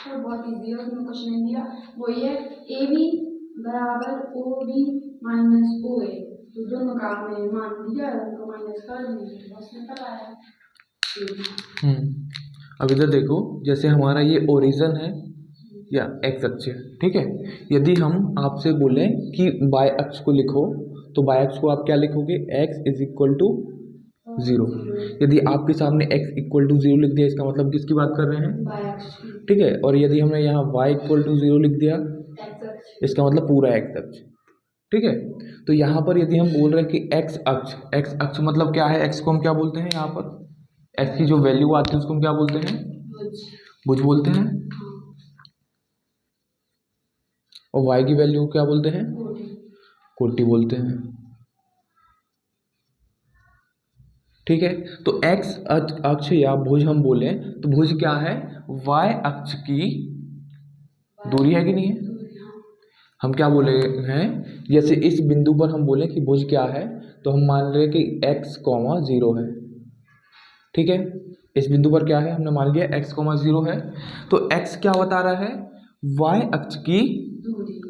और बहुत इजी है, उसमें कुछ नहीं दिया, वही है ए बी बराबर ओ बी माइनस ओ ए। तो दोनों का आपने मान दिया, उनको माइनस कर दिया, बस निकल आया। अब इधर देखो, जैसे हमारा ये ओरिजिन है या एक्स अक्ष है, ठीक है। यदि हम आपसे बोलें कि वाई अक्ष को लिखो, तो वाई अक्ष को आप क्या लिखोगे, x इज इक्वल टू 0। यदि आपके सामने x इक्वल टू 0 लिख दिया, इसका मतलब किसकी बात कर रहे हैं, ठीक है। और यदि हमने यहाँ y इक्वल टू 0 लिख दिया, इसका मतलब पूरा x अक्ष, ठीक है। तो यहाँ पर यदि हम बोल रहे हैं कि x अक्ष मतलब क्या है, x को हम क्या बोलते हैं, यहाँ पर x की जो वैल्यू आती है उसको हम क्या बोलते हैं, भुज बोलते हैं। और y की वैल्यू क्या बोलते हैं, कोटि बोलते हैं, ठीक है। तो x अक्ष या भुज हम बोले तो भुज क्या है, y अक्ष की दूरी है कि नहीं है। हम क्या बोले हैं, जैसे इस बिंदु पर हम बोले कि भुज क्या है, तो हम मान रहे कि x, 0 है, ठीक है। इस बिंदु पर क्या है, हमने मान लिया x, 0 है। तो x क्या बता रहा है, y अक्ष की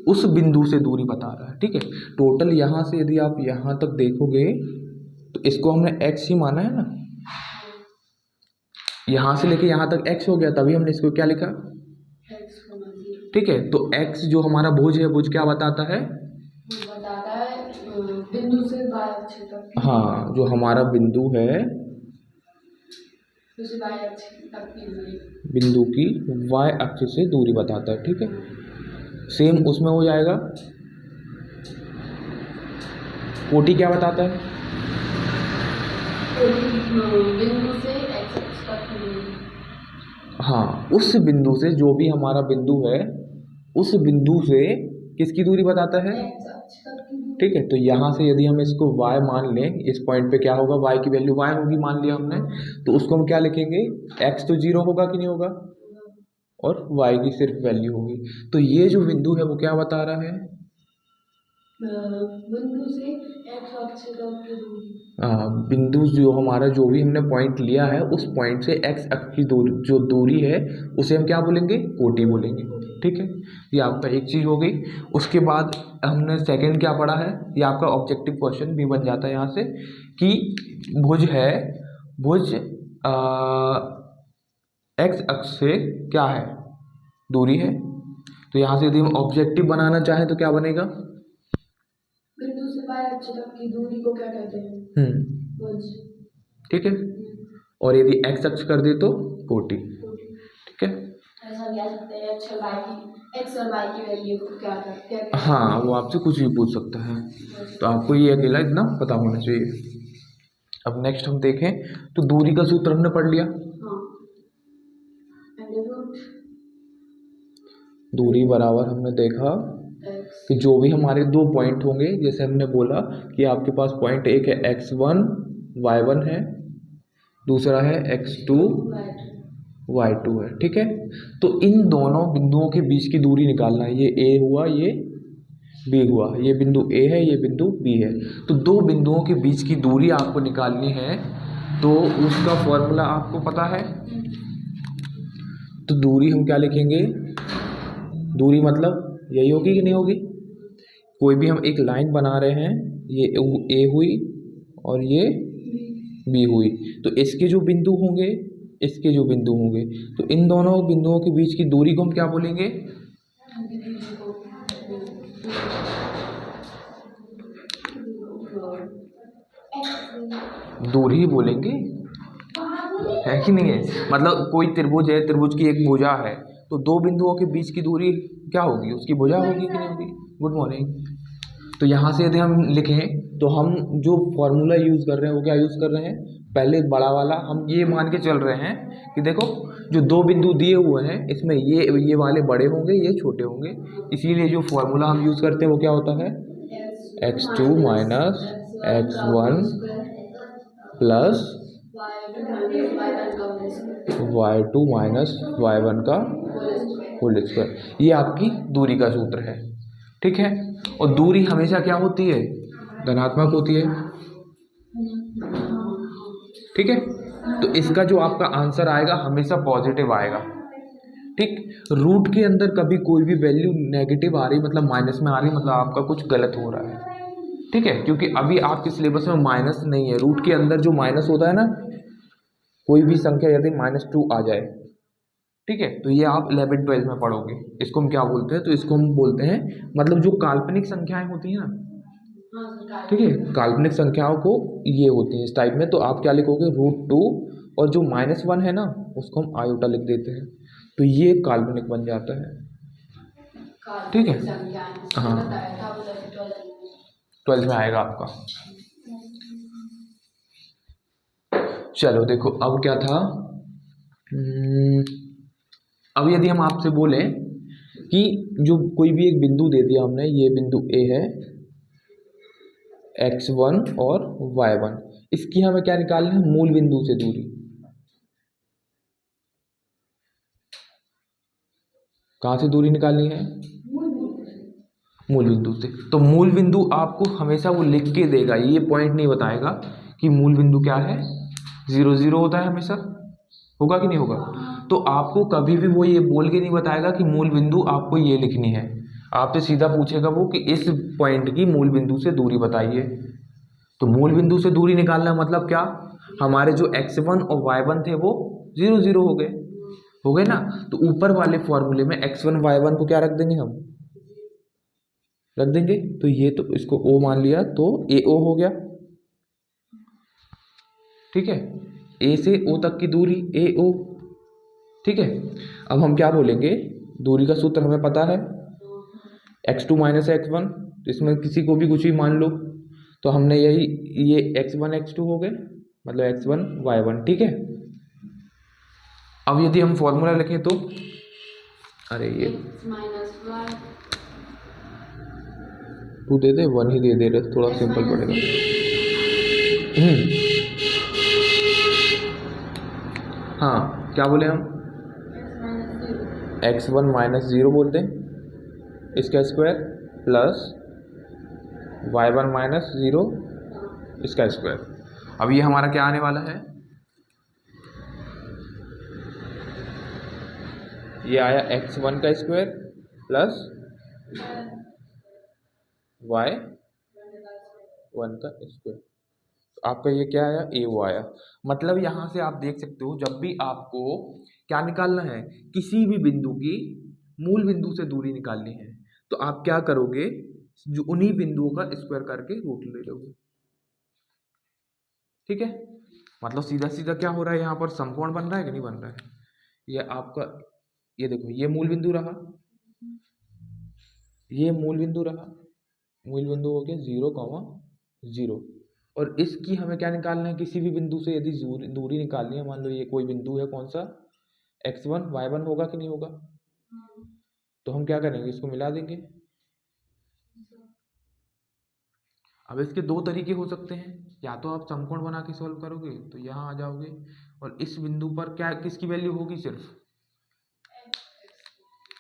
उस बिंदु से दूरी बता रहा है, ठीक है। टोटल यहाँ से यदि आप यहाँ तक देखोगे तो इसको हमने x ही माना है ना, यहाँ से लेके यहाँ तक x हो गया, तभी हमने इसको क्या लिखा, ठीक है। तो x जो हमारा भुज है, भुज क्या बताता है, बिंदु से y अक्ष तक, हाँ, जो हमारा बिंदु है बिंदु की y अक्ष से दूरी बताता है, ठीक है। सेम उसमें हो जाएगा, कोटि क्या बताता है, बिंदु से x अक्ष तक, हाँ, उस बिंदु से, जो भी हमारा बिंदु है उस बिंदु से किसकी दूरी बताता है, ठीक है। तो यहाँ से यदि हम इसको y मान लें, इस पॉइंट पे क्या होगा, y की वैल्यू y होगी, मान लिया हमने, तो उसको हम क्या लिखेंगे, x तो 0 होगा कि नहीं होगा, और y की सिर्फ वैल्यू होगी। तो ये जो बिंदु है वो क्या बता रहा है, बिंदु से x अक्ष तक की दूरी, बिंदु जो हमारा, जो भी हमने पॉइंट लिया है उस पॉइंट से x अक्ष की दूरी, जो दूरी है उसे हम क्या बोलेंगे, कोटि बोलेंगे, ठीक है। ये आपका एक चीज़ हो गई। उसके बाद हमने सेकंड क्या पढ़ा है, ये आपका ऑब्जेक्टिव क्वेश्चन भी बन जाता है यहाँ से, कि भुज है, भुज x अक्ष से क्या है, दूरी है। तो यहाँ से यदि हम ऑब्जेक्टिव बनाना चाहें तो क्या बनेगा, बिंदु से y अक्ष तक की दूरी को क्या कहते हैं, भुज, ठीक है। और यदि x अक्ष कर दे तो कोटि, ठीक है। ऐसा कह सकते हैं x और y की वैल्यू को क्या करते हैं, हाँ, वो आपसे कुछ भी पूछ सकता है, तो आपको ये अकेला इतना पता होना चाहिए। अब नेक्स्ट हम देखें तो दूरी का सूत्र हमने पढ़ लिया, दूरी बराबर हमने देखा कि जो भी हमारे दो पॉइंट होंगे, जैसे हमने बोला कि आपके पास पॉइंट एक है x1 y1 है, दूसरा है x2 y2 है, ठीक है। तो इन दोनों बिंदुओं के बीच की दूरी निकालना है, ये a हुआ, ये b हुआ, ये बिंदु a है, ये बिंदु b है। तो दो बिंदुओं के बीच की दूरी आपको निकालनी है, तो उसका फॉर्मूला आपको पता है। तो दूरी हम क्या लिखेंगे, दूरी मतलब यही होगी कि नहीं होगी, कोई भी हम एक लाइन बना रहे हैं, ये a हुई और ये b हुई, तो इसके जो बिंदु होंगे, इसके जो बिंदु होंगे, तो इन दोनों बिंदुओं के बीच की दूरी को हम क्या बोलेंगे, दूरी बोलेंगे, है कि नहीं है। मतलब कोई त्रिभुज है, त्रिभुज की एक भुजा है, तो दो बिंदुओं के बीच की दूरी क्या होगी, उसकी भुजा होगी कि नहीं होगी। Good morning. तो यहाँ से यदि हम लिखें तो हम जो फॉर्मूला यूज़ कर रहे हैं वो क्या यूज़ कर रहे हैं, पहले बड़ा वाला हम ये मान के चल रहे हैं कि देखो जो दो बिंदु दिए हुए हैं इसमें ये वाले बड़े होंगे, ये छोटे होंगे, इसीलिए जो फॉर्मूला हम यूज़ करते हैं वो क्या होता है, x2 minus x1 plus y2 minus y1 का होल स्क्वायर। ये आपकी दूरी का सूत्र है, ठीक है। और दूरी हमेशा क्या होती है, धनात्मक होती है, ठीक है। तो इसका जो आपका आंसर आएगा हमेशा पॉजिटिव आएगा, ठीक, रूट के अंदर कभी कोई भी वैल्यू नेगेटिव आ रही मतलब माइनस में आ रही मतलब आपका कुछ गलत हो रहा है, ठीक है, क्योंकि अभी आपके सिलेबस में माइनस नहीं है। रूट के अंदर जो माइनस होता है ना, कोई भी संख्या यदि -2 आ जाए, ठीक है, तो ये आप 11th-12th में पढ़ोगे। इसको हम क्या बोलते हैं, तो इसको हम बोलते हैं मतलब जो काल्पनिक संख्याएं होती हैं ना, ठीक है, काल्पनिक संख्याओं को ये होती हैं इस टाइप में, तो आप क्या लिखोगे √2 और जो -1 है ना उसको हम आयोटा लिख देते हैं, तो ये काल्पनिक बन जाता है, ठीक है। हाँ, 12th में आएगा आपका। चलो देखो अब क्या था, अब यदि हम आपसे बोलें कि जो कोई भी एक बिंदु दे दिया हमने, ये बिंदु ए है, x1 और y1, इसकी हमें क्या निकालना है, मूल बिंदु से दूरी। कहाँ से दूरी निकालनी है, मूल बिंदु से। तो मूल बिंदु आपको हमेशा वो लिख के देगा, ये पॉइंट नहीं बताएगा कि मूल बिंदु क्या है, 0 0 होता है हमेशा, होगा कि नहीं होगा। तो आपको कभी भी वो ये बोल के नहीं बताएगा कि मूल बिंदु आपको ये लिखनी है, आपसे सीधा पूछेगा वो कि इस पॉइंट की मूल बिंदु से दूरी बताइए। तो मूल बिंदु से दूरी निकालना मतलब क्या, हमारे जो x1 और y1 थे वो 0 0 हो गए ना, तो ऊपर वाले फॉर्मूले में x1 y1 को क्या रख देंगे, हम रख देंगे, तो ये तो इसको O मान लिया तो AO हो गया, ठीक है, A से O तक की दूरी AO, ठीक है। अब हम क्या बोलेंगे, दूरी का सूत्र हमें पता है, x2 - x1, इसमें किसी को भी कुछ भी मान लो, तो हमने यही ये x1 x2 हो गए मतलब x1 y1, ठीक है। अब यदि हम फॉर्मूला लिखें तो, अरे ये तू दे दे, 1 ही दे रहे, थोड़ा सिंपल पड़ेगा। हाँ, क्या बोले हम, x1 - 0 बोलते हैं, इसका स्क्वायर प्लस y1 - 0 इसका स्क्वायर। अब ये हमारा क्या आने वाला है, ये आया x1 का स्क्वायर प्लस y1 का स्क्वायर, तो आपका ये क्या आया, AO आया। मतलब यहाँ से आप देख सकते हो, जब भी आपको क्या निकालना है, किसी भी बिंदु की मूल बिंदु से दूरी निकालनी है, तो आप क्या करोगे, जो उन्हीं बिंदुओं का स्क्वायर करके रूट ले लोगे, ठीक है। मतलब सीधा सीधा क्या हो रहा है, यहाँ पर समकोण बन रहा है कि नहीं बन रहा है, ये आपका, ये देखो ये मूल बिंदु रहा, ये मूल बिंदु रहा, मूल बिंदु हो गया 0, 0, और इसकी हमें क्या निकालना है, किसी भी बिंदु से यदि दूरी निकालनी है, मान लो ये कोई बिंदु है, कौन सा, x1 y1 होगा कि नहीं होगा, तो हम क्या करेंगे, इसको मिला देंगे। अब इसके दो तरीके हो सकते हैं, या तो आप समकोण बना के सॉल्व करोगे, तो यहाँ आ जाओगे और इस बिंदु पर क्या किसकी वैल्यू होगी, सिर्फ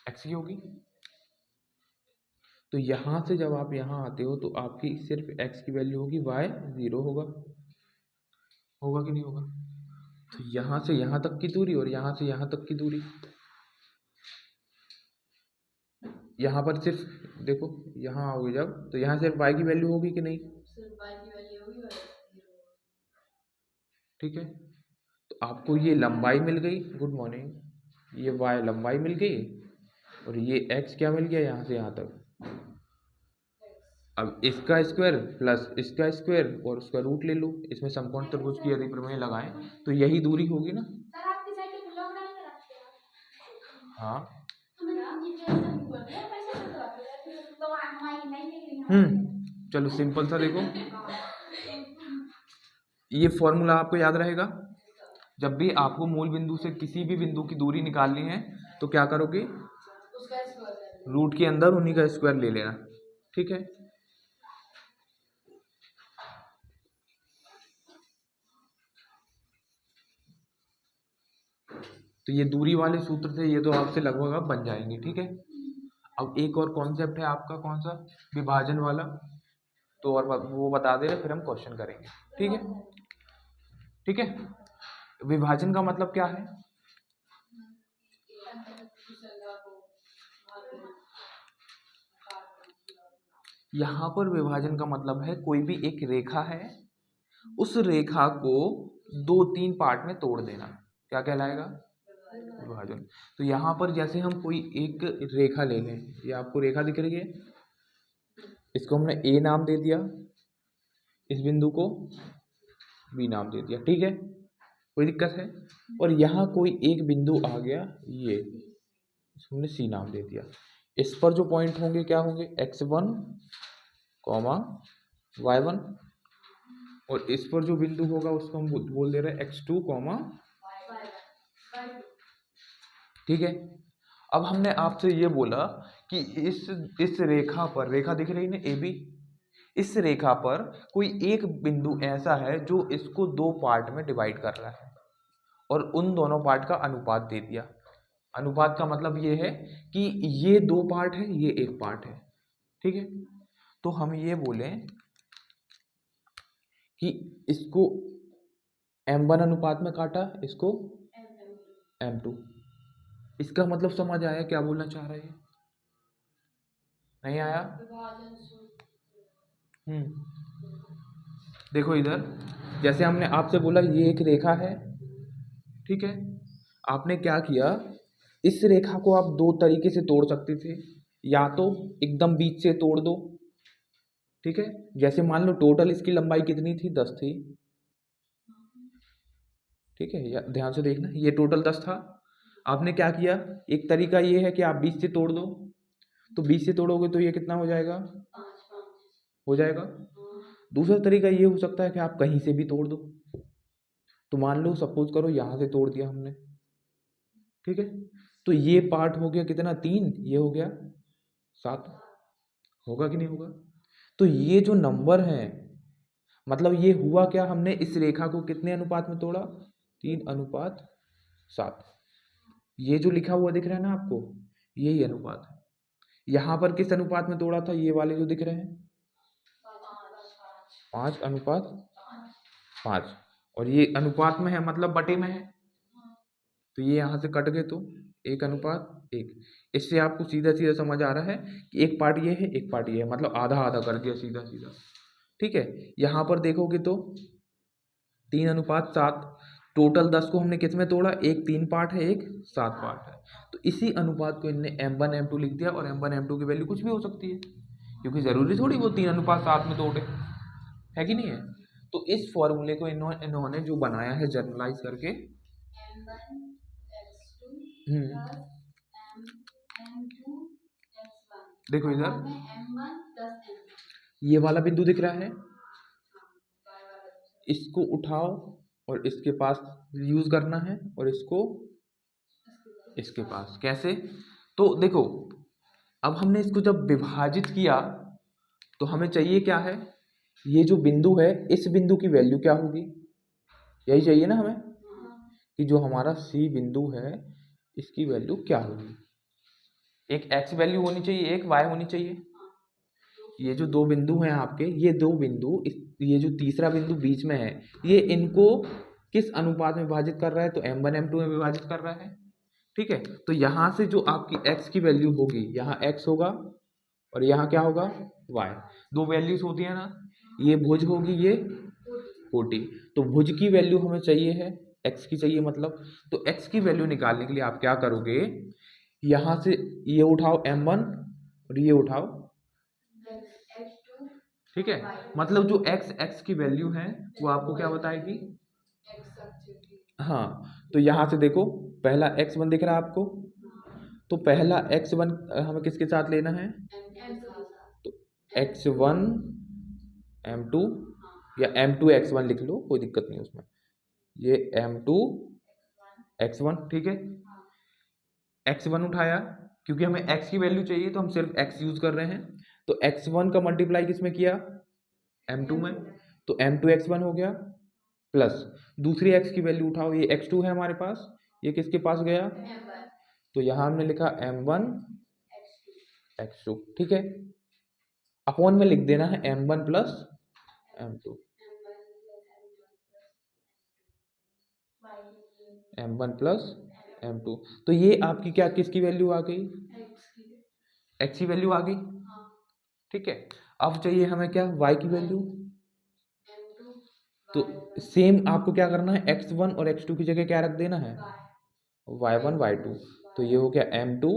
x की होगी, तो यहाँ से जब आप यहाँ आते हो तो आपकी सिर्फ x की वैल्यू होगी, y 0 होगा कि नहीं होगा। तो यहाँ से यहाँ तक की दूरी और यहाँ से यहाँ तक की दूरी, यहाँ पर सिर्फ देखो, यहाँ आओगे जब तो यहाँ सिर्फ y की वैल्यू होगी कि नहीं, ठीक है। तो आपको ये लंबाई मिल गई, गुड मॉर्निंग, ये y लंबाई मिल गई और ये x क्या मिल गया, यहाँ से यहाँ तक। अब इसका स्क्वायर प्लस इसका स्क्वायर और उसका रूट ले लो, इसमें समकोण त्रिभुज की यदि प्रमेय लगाएं तो यही दूरी होगी ना। हाँ, चलो सिंपल सा देखो, ये फॉर्मूला आपको याद रहेगा, जब भी आपको मूल बिंदु से किसी भी बिंदु की दूरी निकालनी है तो क्या करोगे, रूट के अंदर उन्हीं का स्क्वायर ले लेना, ठीक है। तो ये दूरी वाले सूत्र से ये तो आपसे लगभग अब बन जाएंगे, ठीक है। अब एक और कॉन्सेप्ट है आपका, कौन सा, विभाजन वाला, तो और वो बता दे रहे, फिर हम क्वेश्चन करेंगे, ठीक है। ठीक है, विभाजन का मतलब क्या है, यहाँ पर विभाजन का मतलब है कोई भी एक रेखा है, उस रेखा को 2-3 पार्ट में तोड़ देना, क्या कहलाएगा? विभाजन। तो यहाँ पर जैसे हम कोई एक रेखा ले लें, ये आपको रेखा दिख रही है, इसको हमने ए नाम दे दिया, इस बिंदु को बी नाम दे दिया, ठीक है, कोई दिक्कत है? और यहाँ कोई एक बिंदु आ गया, ये इसको हमने सी नाम दे दिया। इस पर जो पॉइंट होंगे क्या होंगे? x1, y1, और इस पर जो बिंदु होगा उसको हम बोल दे रहे हैं x2, ठीक है। अब हमने आपसे ये बोला कि इस रेखा पर, रेखा दिख रही है AB, इस रेखा पर कोई एक बिंदु ऐसा है जो इसको 2 पार्ट में डिवाइड कर रहा है और उन दोनों पार्ट का अनुपात दे दिया। अनुपात का मतलब ये है कि ये 2 पार्ट है, ये 1 पार्ट है, ठीक है। तो हम ये बोलें कि इसको m1 अनुपात में काटा, इसको m2। इसका मतलब समझ आया क्या बोलना चाह रहे हैं? नहीं आया? देखो इधर, जैसे हमने आपसे बोला ये एक रेखा है, ठीक है। आपने क्या किया, इस रेखा को आप 2 तरीके से तोड़ सकते थे, या तो एकदम बीच से तोड़ दो, ठीक है। जैसे मान लो टोटल इसकी लंबाई कितनी थी? 10 थी, ठीक है, या ध्यान से देखना, ये टोटल 10 था। आपने क्या किया, एक तरीका ये है कि आप 20 से तोड़ दो, तो 20 से तोड़ोगे तो ये कितना हो जाएगा? 5 हो जाएगा। दूसरा तरीका ये हो सकता है कि आप कहीं से भी तोड़ दो, तो मान लो सपोज करो यहाँ से तोड़ दिया हमने, ठीक है, तो ये पार्ट हो गया कितना? 3, ये हो गया 7, होगा कि नहीं होगा? तो ये जो नंबर है, मतलब ये हुआ क्या, हमने इस रेखा को कितने अनुपात में तोड़ा? 3:7। ये जो लिखा हुआ दिख रहा है ना आपको, यही अनुपात है। यहाँ पर किस अनुपात में तोड़ा था? ये वाले जो दिख रहे हैं, 5:5, और ये अनुपात में है मतलब बटे में है, तो ये यहाँ से कट गए तो 1:1। इससे आपको सीधा सीधा समझ आ रहा है कि एक पार्ट ये है, एक पार्ट ये है, मतलब आधा आधा कर दिया सीधा सीधा, ठीक है। यहाँ पर देखोगे तो 3:7, टोटल 10 को हमने किस में तोड़ा? एक 3 पार्ट है, एक 7 पार्ट है, तो इसी अनुपात को इनने m1 m2 लिख दिया, और m1 m2 की वैल्यू कुछ भी हो सकती है, क्योंकि ज़रूरी थोड़ी वो 3:7 में तोड़े, है कि नहीं है। तो इस फॉर्मूले को इन्होंने जो बनाया है जनरलाइज करके, देखो इधर ये वाला बिंदु दिख रहा है, इसको उठाओ और इसके पास यूज करना है, और इसको इसके पास। कैसे? तो देखो, अब हमने इसको जब विभाजित किया तो हमें चाहिए क्या है, ये जो बिंदु है, इस बिंदु की वैल्यू क्या होगी? यही चाहिए ना हमें, कि जो हमारा सी बिंदु है इसकी वैल्यू क्या होगी। एक x वैल्यू होनी चाहिए, एक y होनी चाहिए। ये जो 2 बिंदु हैं आपके, ये 2 बिंदु, ये जो तीसरा बिंदु बीच में है, ये इनको किस अनुपात में विभाजित कर रहा है? तो m1 m2 में विभाजित कर रहा है, ठीक है। तो यहाँ से जो आपकी x की वैल्यू होगी, यहाँ x होगा और यहाँ क्या होगा? y। 2 वैल्यूज होती है ना, ये भुज होगी, ये कोटि। तो भुज की वैल्यू हमें चाहिए है, x की चाहिए मतलब, तो x की वैल्यू निकालने के लिए आप क्या करोगे, यहाँ से ये उठाओ m1 और ये उठाओ, ठीक है। मतलब जो x की वैल्यू है वो आपको क्या बताएगी? हाँ, तो यहाँ से देखो, पहला x1 दिख रहा है आपको, तो पहला x1 हमें किसके साथ लेना है? तो x1 m2 या m2 x1 लिख लो, कोई दिक्कत नहीं उसमें, ये m2 x1, ठीक है। x1 उठाया, क्योंकि हमें x की वैल्यू चाहिए तो हम सिर्फ x यूज कर रहे हैं, तो x1 का मल्टीप्लाई किसमें किया? m2 में, तो m2 x1 हो गया, प्लस दूसरी x की वैल्यू उठाओ, ये x2 है हमारे पास, ये किसके पास गया? तो यहाँ हमने लिखा m1 x2, ठीक है। अपॉन में लिख देना है m1 plus m2, m1 plus m2। तो ये आपकी क्या किसकी वैल्यू आ गई, एक्स की। x की वैल्यू आ गई। हाँ। ठीक है, अब चाहिए हमें क्या, y की वैल्यू। m2 तो सेम आपको क्या करना है, x1 और x2 की जगह क्या रख देना है, y1 y2। तो ये हो गया m2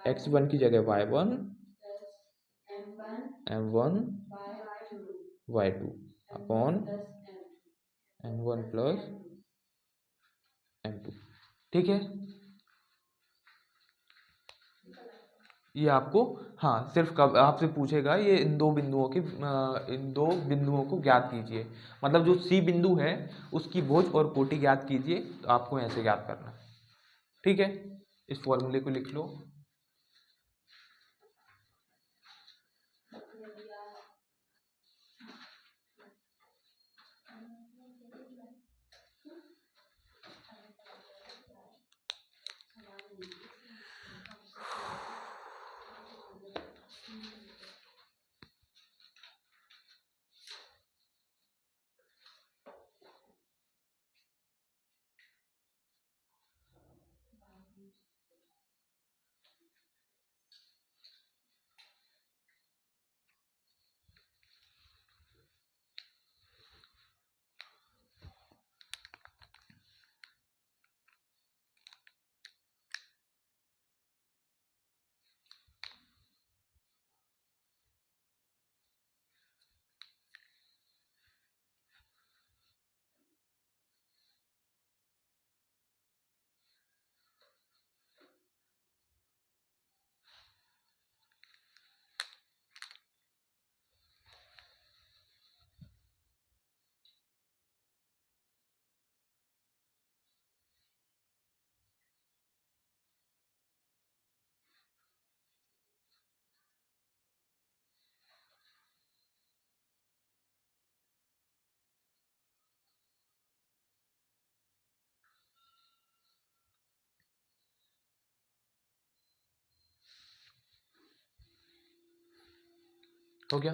x1 की जगह y1 m1 y2 upon m1 plus m2। ठीक है, ये आपको, हाँ सिर्फ कब आपसे पूछेगा ये इन दो बिंदुओं की इन दो बिंदुओं को ज्ञात कीजिए, मतलब जो सी बिंदु है उसकी भुज और कोटि ज्ञात कीजिए, तो आपको ऐसे ज्ञात करना है। ठीक है, इस फॉर्मूले को लिख लो। हो गया,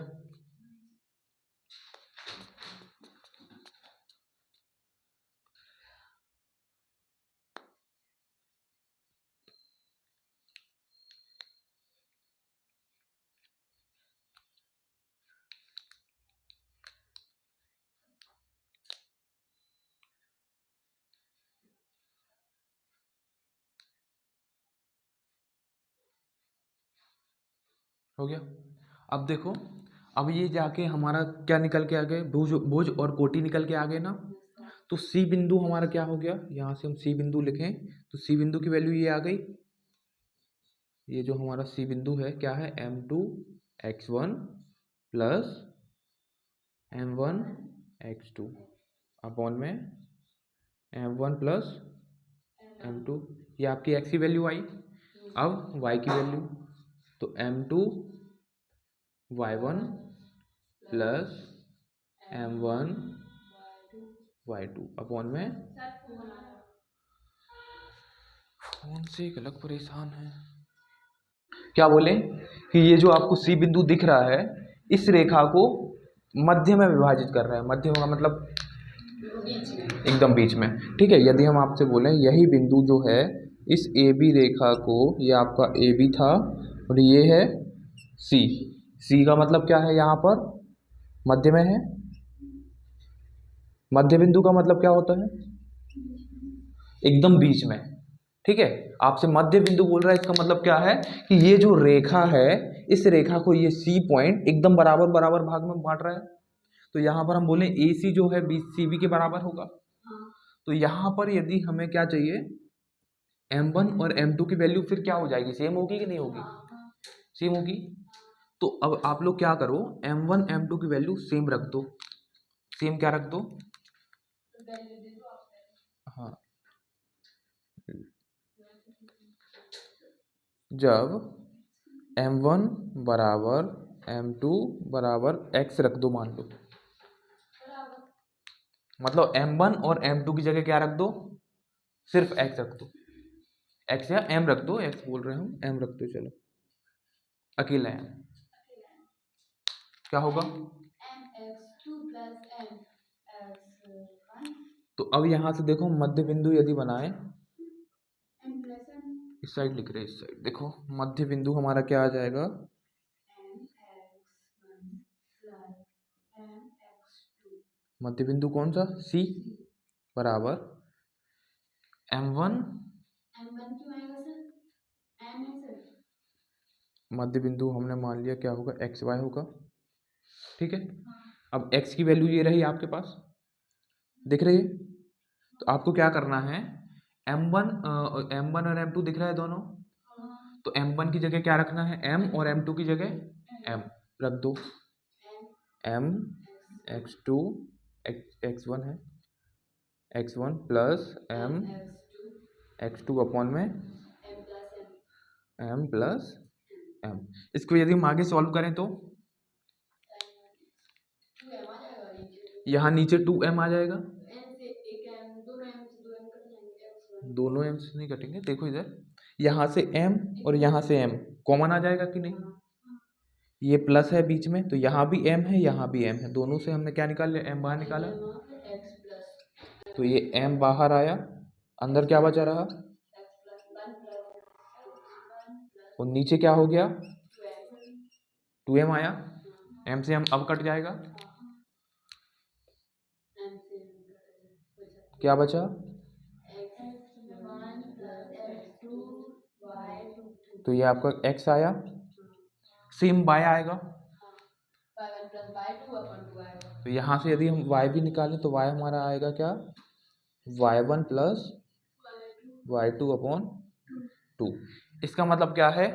हो गया। अब देखो, अब ये जाके हमारा क्या निकल के आ गए, भुज भुज और कोटि निकल के आ गए ना। तो सी बिंदु हमारा क्या हो गया, यहाँ से हम सी बिंदु लिखें तो सी बिंदु की वैल्यू ये आ गई। ये जो हमारा सी बिंदु है क्या है, m2 x1 plus m1 x2 upon में m1 प्लस m2। ये आपकी x की वैल्यू आई। अब y की वैल्यू, तो m2 y1 plus m1 y2 upon में, फोन से एक अलग परेशान है। क्या बोले कि ये जो आपको सी बिंदु दिख रहा है, इस रेखा को मध्य में विभाजित कर रहा है। मध्य का मतलब एकदम बीच में। ठीक है, यदि हम आपसे बोलें यही बिंदु जो है इस ए बी रेखा को, ये आपका ए बी था और ये है सी। सी का मतलब क्या है, यहाँ पर मध्य में है। मध्य बिंदु का मतलब क्या होता है, एकदम बीच में। ठीक है, आपसे मध्य बिंदु बोल रहा है, इसका मतलब क्या है कि ये जो रेखा है, इस रेखा को ये सी पॉइंट एकदम बराबर बराबर भाग में बांट रहा है। तो यहाँ पर हम बोले ए सी जो है बी सी बी के बराबर होगा। तो यहाँ पर यदि हमें क्या चाहिए, m1 और m2 की वैल्यू फिर क्या हो जाएगी, सेम होगी कि नहीं होगी, सेम होगी। तो अब आप लोग क्या करो, m1 m2 की वैल्यू सेम रख दो। सेम क्या रख दो, हाँ, जब m1 बराबर m2 बराबर x रख दो, मान लो, मतलब m1 और m2 की जगह क्या रख दो, सिर्फ x रख दो। x या m रख दो, x बोल रहे हैं हम, m रख दो, चलो अकेला m। क्या होगा, तो अब यहां से देखो मध्य बिंदु यदि बनाए इस साइड लिख रहे हैं, इस साइड देखो मध्य बिंदु हमारा क्या आ जाएगा, मध्य बिंदु कौन सा, सी बराबर m1, क्यों आएगा सर? एम है सर। मध्य बिंदु हमने मान लिया क्या होगा, एक्स वाई होगा, ठीक है। अब x की वैल्यू ये रही आपके पास, दिख रही है, तो आपको क्या करना है, m1 और m2 दिख रहा है दोनों, तो m1 की जगह क्या रखना है, m, और m2 की जगह m रख दो, m x2 x1 है, x1 plus m x2 upon में m प्लस m। इसको यदि हम आगे सॉल्व करें तो यहाँ नीचे 2m आ जाएगा, दोनों m से नहीं कटेंगे, देखो इधर यहाँ से m और यहाँ से m कॉमन आ जाएगा कि नहीं, ये प्लस है बीच में, तो यहाँ भी m है यहाँ भी m है, दोनों से हमने क्या निकाल लिया, m बाहर निकाला, तो ये m बाहर आया, अंदर क्या बचा रहा, और नीचे क्या हो गया, 2m आया, m से m अब कट जाएगा, क्या बचा, तो ये आपका x आया, सेम y आएगा, तो यहाँ से यदि हम y भी निकालें तो y हमारा आएगा क्या, y1 प्लस y2 अपॉन 2। इसका मतलब क्या है,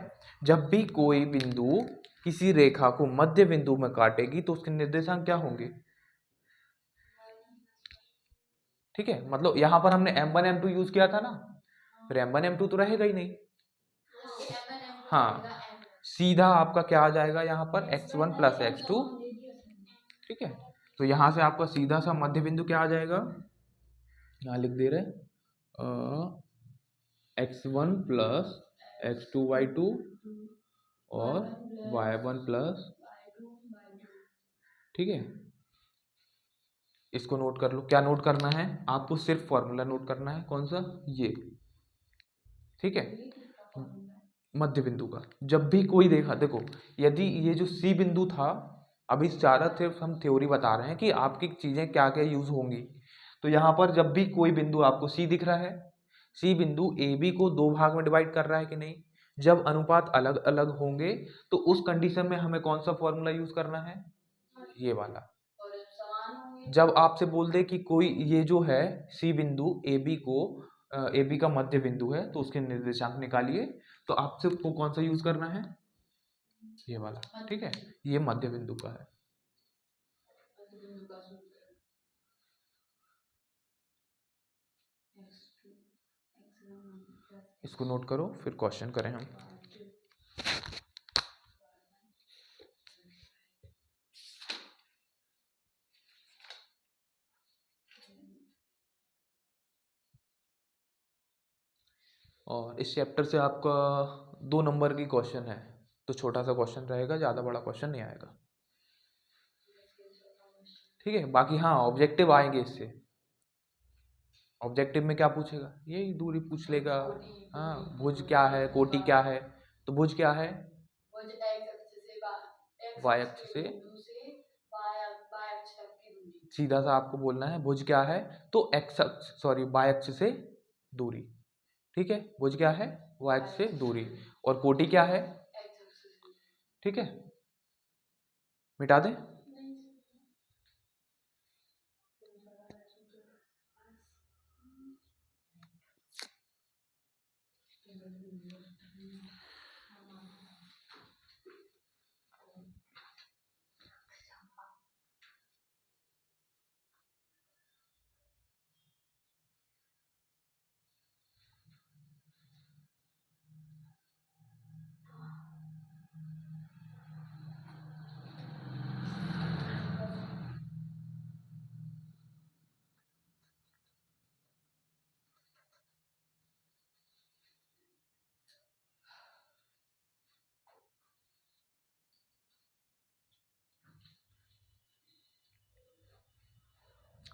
जब भी कोई बिंदु किसी रेखा को मध्य बिंदु में काटेगी तो उसके निर्देशांक क्या होंगे, ठीक है, मतलब यहाँ पर हमने m1 m2 यूज किया था ना, फिर m1 m2 तो रहेगा ही नहीं, हाँ सीधा आपका क्या आ जाएगा यहाँ पर x1 प्लस x2, ठीक है, तो यहाँ से आपका सीधा सा मध्य बिंदु क्या आ जाएगा, यहाँ लिख दे रहे x1 प्लस x2 y2 और y1 प्लस, ठीक है, इसको नोट कर लो, क्या नोट करना है आपको, सिर्फ फॉर्मूला नोट करना है, कौन सा, ये, ठीक है, मध्य बिंदु का। जब भी कोई देखा, देखो यदि ये जो सी बिंदु था, अभी सारा सिर्फ हम थ्योरी बता रहे हैं कि आपकी चीजें क्या क्या यूज होंगी, तो यहाँ पर जब भी कोई बिंदु आपको सी दिख रहा है, सी बिंदु ए बी को दो भाग में डिवाइड कर रहा है कि नहीं, जब अनुपात अलग अलग होंगे तो उस कंडीशन में हमें कौन सा फॉर्मूला यूज करना है, ये वाला। जब आपसे बोल दे कि कोई ये जो है सी बिंदु ए बी को, ए बी का मध्य बिंदु है तो उसके निर्देशांक निकालिए, तो आपसे को कौन सा यूज करना है, ये वाला, ठीक है, ये मध्य बिंदु का है। इसको नोट करो, फिर क्वेश्चन करें हम। और इस चैप्टर से आपका 2 नंबर की क्वेश्चन है, तो छोटा सा क्वेश्चन रहेगा, ज़्यादा बड़ा क्वेश्चन नहीं आएगा, ठीक है। बाकी हाँ ऑब्जेक्टिव आएंगे इससे, ऑब्जेक्टिव में क्या पूछेगा, यही दूरी पूछ लेगा, हाँ भुज क्या है, कोटि क्या है, तो भुज क्या है, वाई अक्ष से, सीधा सा आपको बोलना है भुज क्या है, तो एक्स अक्ष, सॉरी वाई अक्ष से दूरी, ठीक है, भुज क्या है, वाई अक्ष से दूरी, और कोटि क्या है, ठीक है, मिटा दें,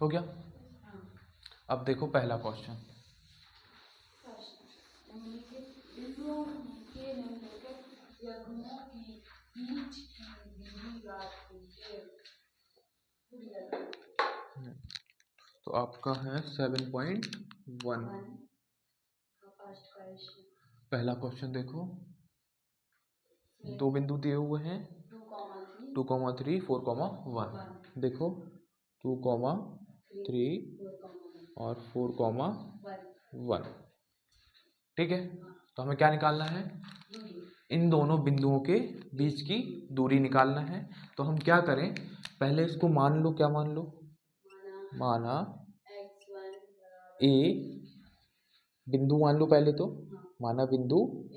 हो गया। अब देखो पहला क्वेश्चन, या दोनों की बीच की दूरी ज्ञात कीजिए। तो आपका है 7.1। फर्स्ट क्वेश्चन, पहला क्वेश्चन देखो, दो बिंदु दिए हुए हैं 2,3 4,1। देखो 2,3 और 4,1। ठीक है, तो हमें क्या निकालना है? इन दोनों बिंदुओं के बीच की दूरी निकालना है। तो हम क्या करें, पहले इसको मान लो, क्या मान लो, माना ए बिंदु मान लो पहले, तो माना बिंदु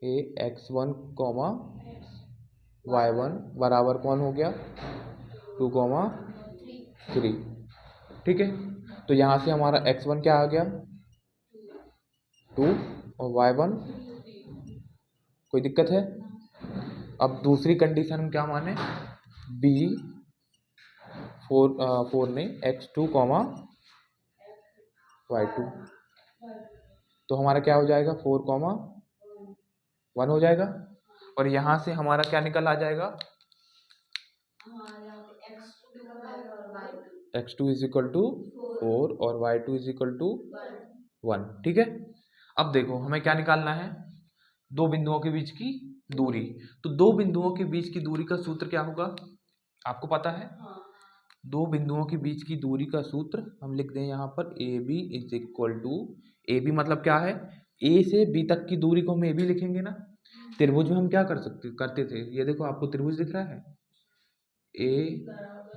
ए x1 कॉमा y1 बराबर कौन हो गया 2,3। ठीक है, तो यहाँ से हमारा x1 क्या आ गया 2 और y1 कोई दिक्कत है? अब दूसरी कंडीशन हम क्या माने, b 4 नहीं x2 कॉमा y2, तो हमारा क्या हो जाएगा 4,1 हो जाएगा। और यहाँ से हमारा क्या निकल आ जाएगा, x2 इज इक्वल टू 4 और y2 इज इक्वल टू 1। ठीक है, अब देखो हमें क्या निकालना है, दो बिंदुओं के बीच की दूरी। तो दो बिंदुओं के बीच की दूरी का सूत्र क्या होगा, आपको पता है? दो बिंदुओं के बीच की दूरी का सूत्र हम लिख दें यहाँ पर, A B is equal to, A B मतलब क्या है, ए से बी तक की दूरी को हम ए बी लिखेंगे ना। त्रिभुज में हम क्या करते थे, ये देखो आपको त्रिभुज दिख रहा है ए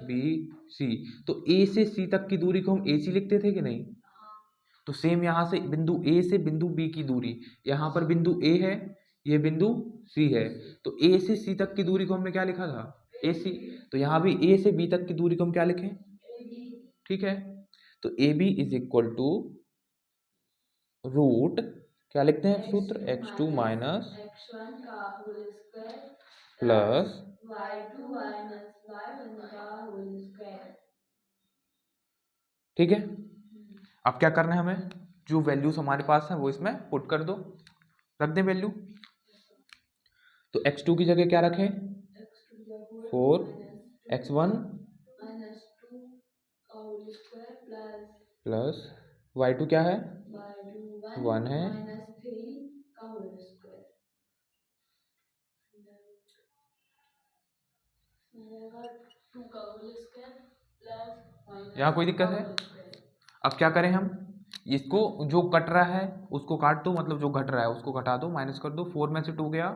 बी सी, तो ए से सी तक की दूरी को हम ए सी लिखते थे कि नहीं? तो सेम यहाँ से बिंदु ए से बिंदु बी की दूरी, यहाँ पर बिंदु ए है, ये बिंदु सी है, तो ए से सी तक की दूरी को हमने क्या लिखा था, ए सी। तो यहाँ भी ए से बी तक की दूरी को हम क्या लिखें, ठीक है। तो A B is equal to root, क्या लिखते हैं सूत्र, x2 माइनस प्लस ठीक है। अब क्या करना है हमें, जो वैल्यूज हमारे पास है वो इसमें पुट कर दो, रख दें वैल्यू। तो x2 की जगह क्या रखें 4, x1 प्लस y2 क्या है 1 है, यहाँ कोई दिक्कत है? अब क्या करें हम, इसको जो कट रहा है उसको काट दो, मतलब जो घट रहा है उसको घटा दो, माइनस कर दो। 4 में से 2 गया,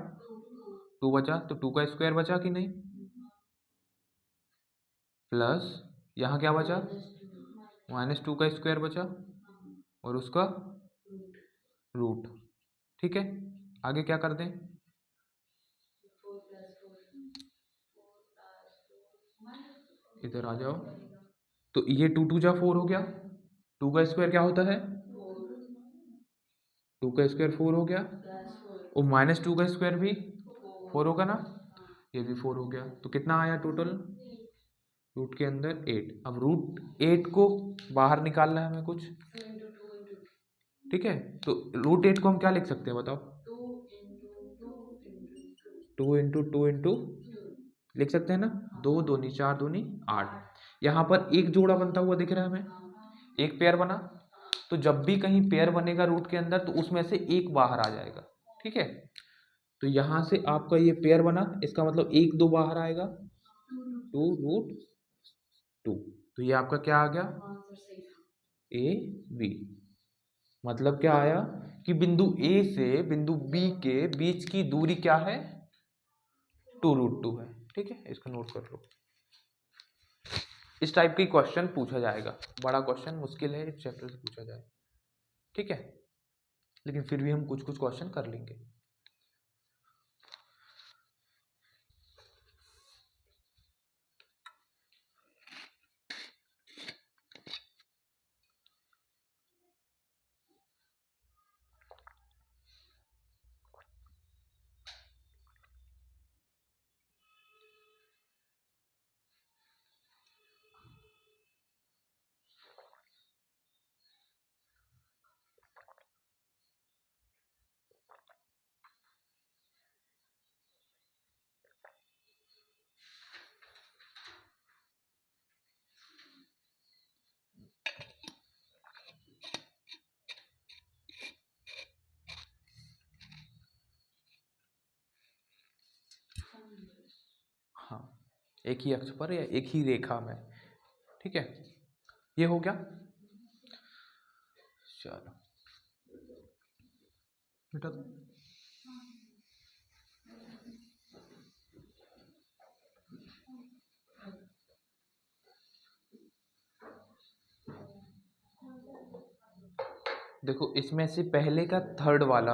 2 बचा, तो 2 का स्क्वायर बचा कि नहीं, प्लस यहाँ क्या बचा -2 का स्क्वायर बचा और उसका रूट। ठीक है, आगे क्या कर दें, इधर आ जाओ। तो ये 2 2 जा 4 हो गया, 2 का स्क्वायर क्या होता है 2 का स्क्वायर 4 हो गया, और -2 का स्क्वायर भी 4 होगा ना, ये भी 4 हो गया। तो कितना आया टोटल, रूट के अंदर 8। अब रूट 8 को बाहर निकालना है हमें कुछ, ठीक है। तो रूट 8 को हम क्या लिख सकते हैं बताओ, 2 इंटू 2 इंटू लिख सकते हैं ना, 2 दूनी 4 दूनी 8। यहाँ पर एक जोड़ा बनता हुआ दिख रहा है हमें, एक पेयर बना। तो जब भी कहीं पेयर बनेगा रूट के अंदर तो उसमें से एक बाहर आ जाएगा, ठीक है। तो यहाँ से आपका ये पेयर बना, इसका मतलब 1 2 बाहर आएगा, 2√2। तो ये आपका क्या आ गया ए बी। मतलब क्या आया कि बिंदु ए से बिंदु बी के बीच की दूरी क्या है 2√2 है। ठीक है, इसको नोट कर लो। इस टाइप की क्वेश्चन पूछा जाएगा, बड़ा क्वेश्चन मुश्किल है, इस चैप्टर से पूछा जाए, ठीक है। लेकिन फिर भी हम कुछ कुछ क्वेश्चन कर लेंगे। एक ही अक्ष पर या एक ही रेखा में। ठीक है, ये हो गया। चलो बेटा, देखो इसमें से पहले का थर्ड वाला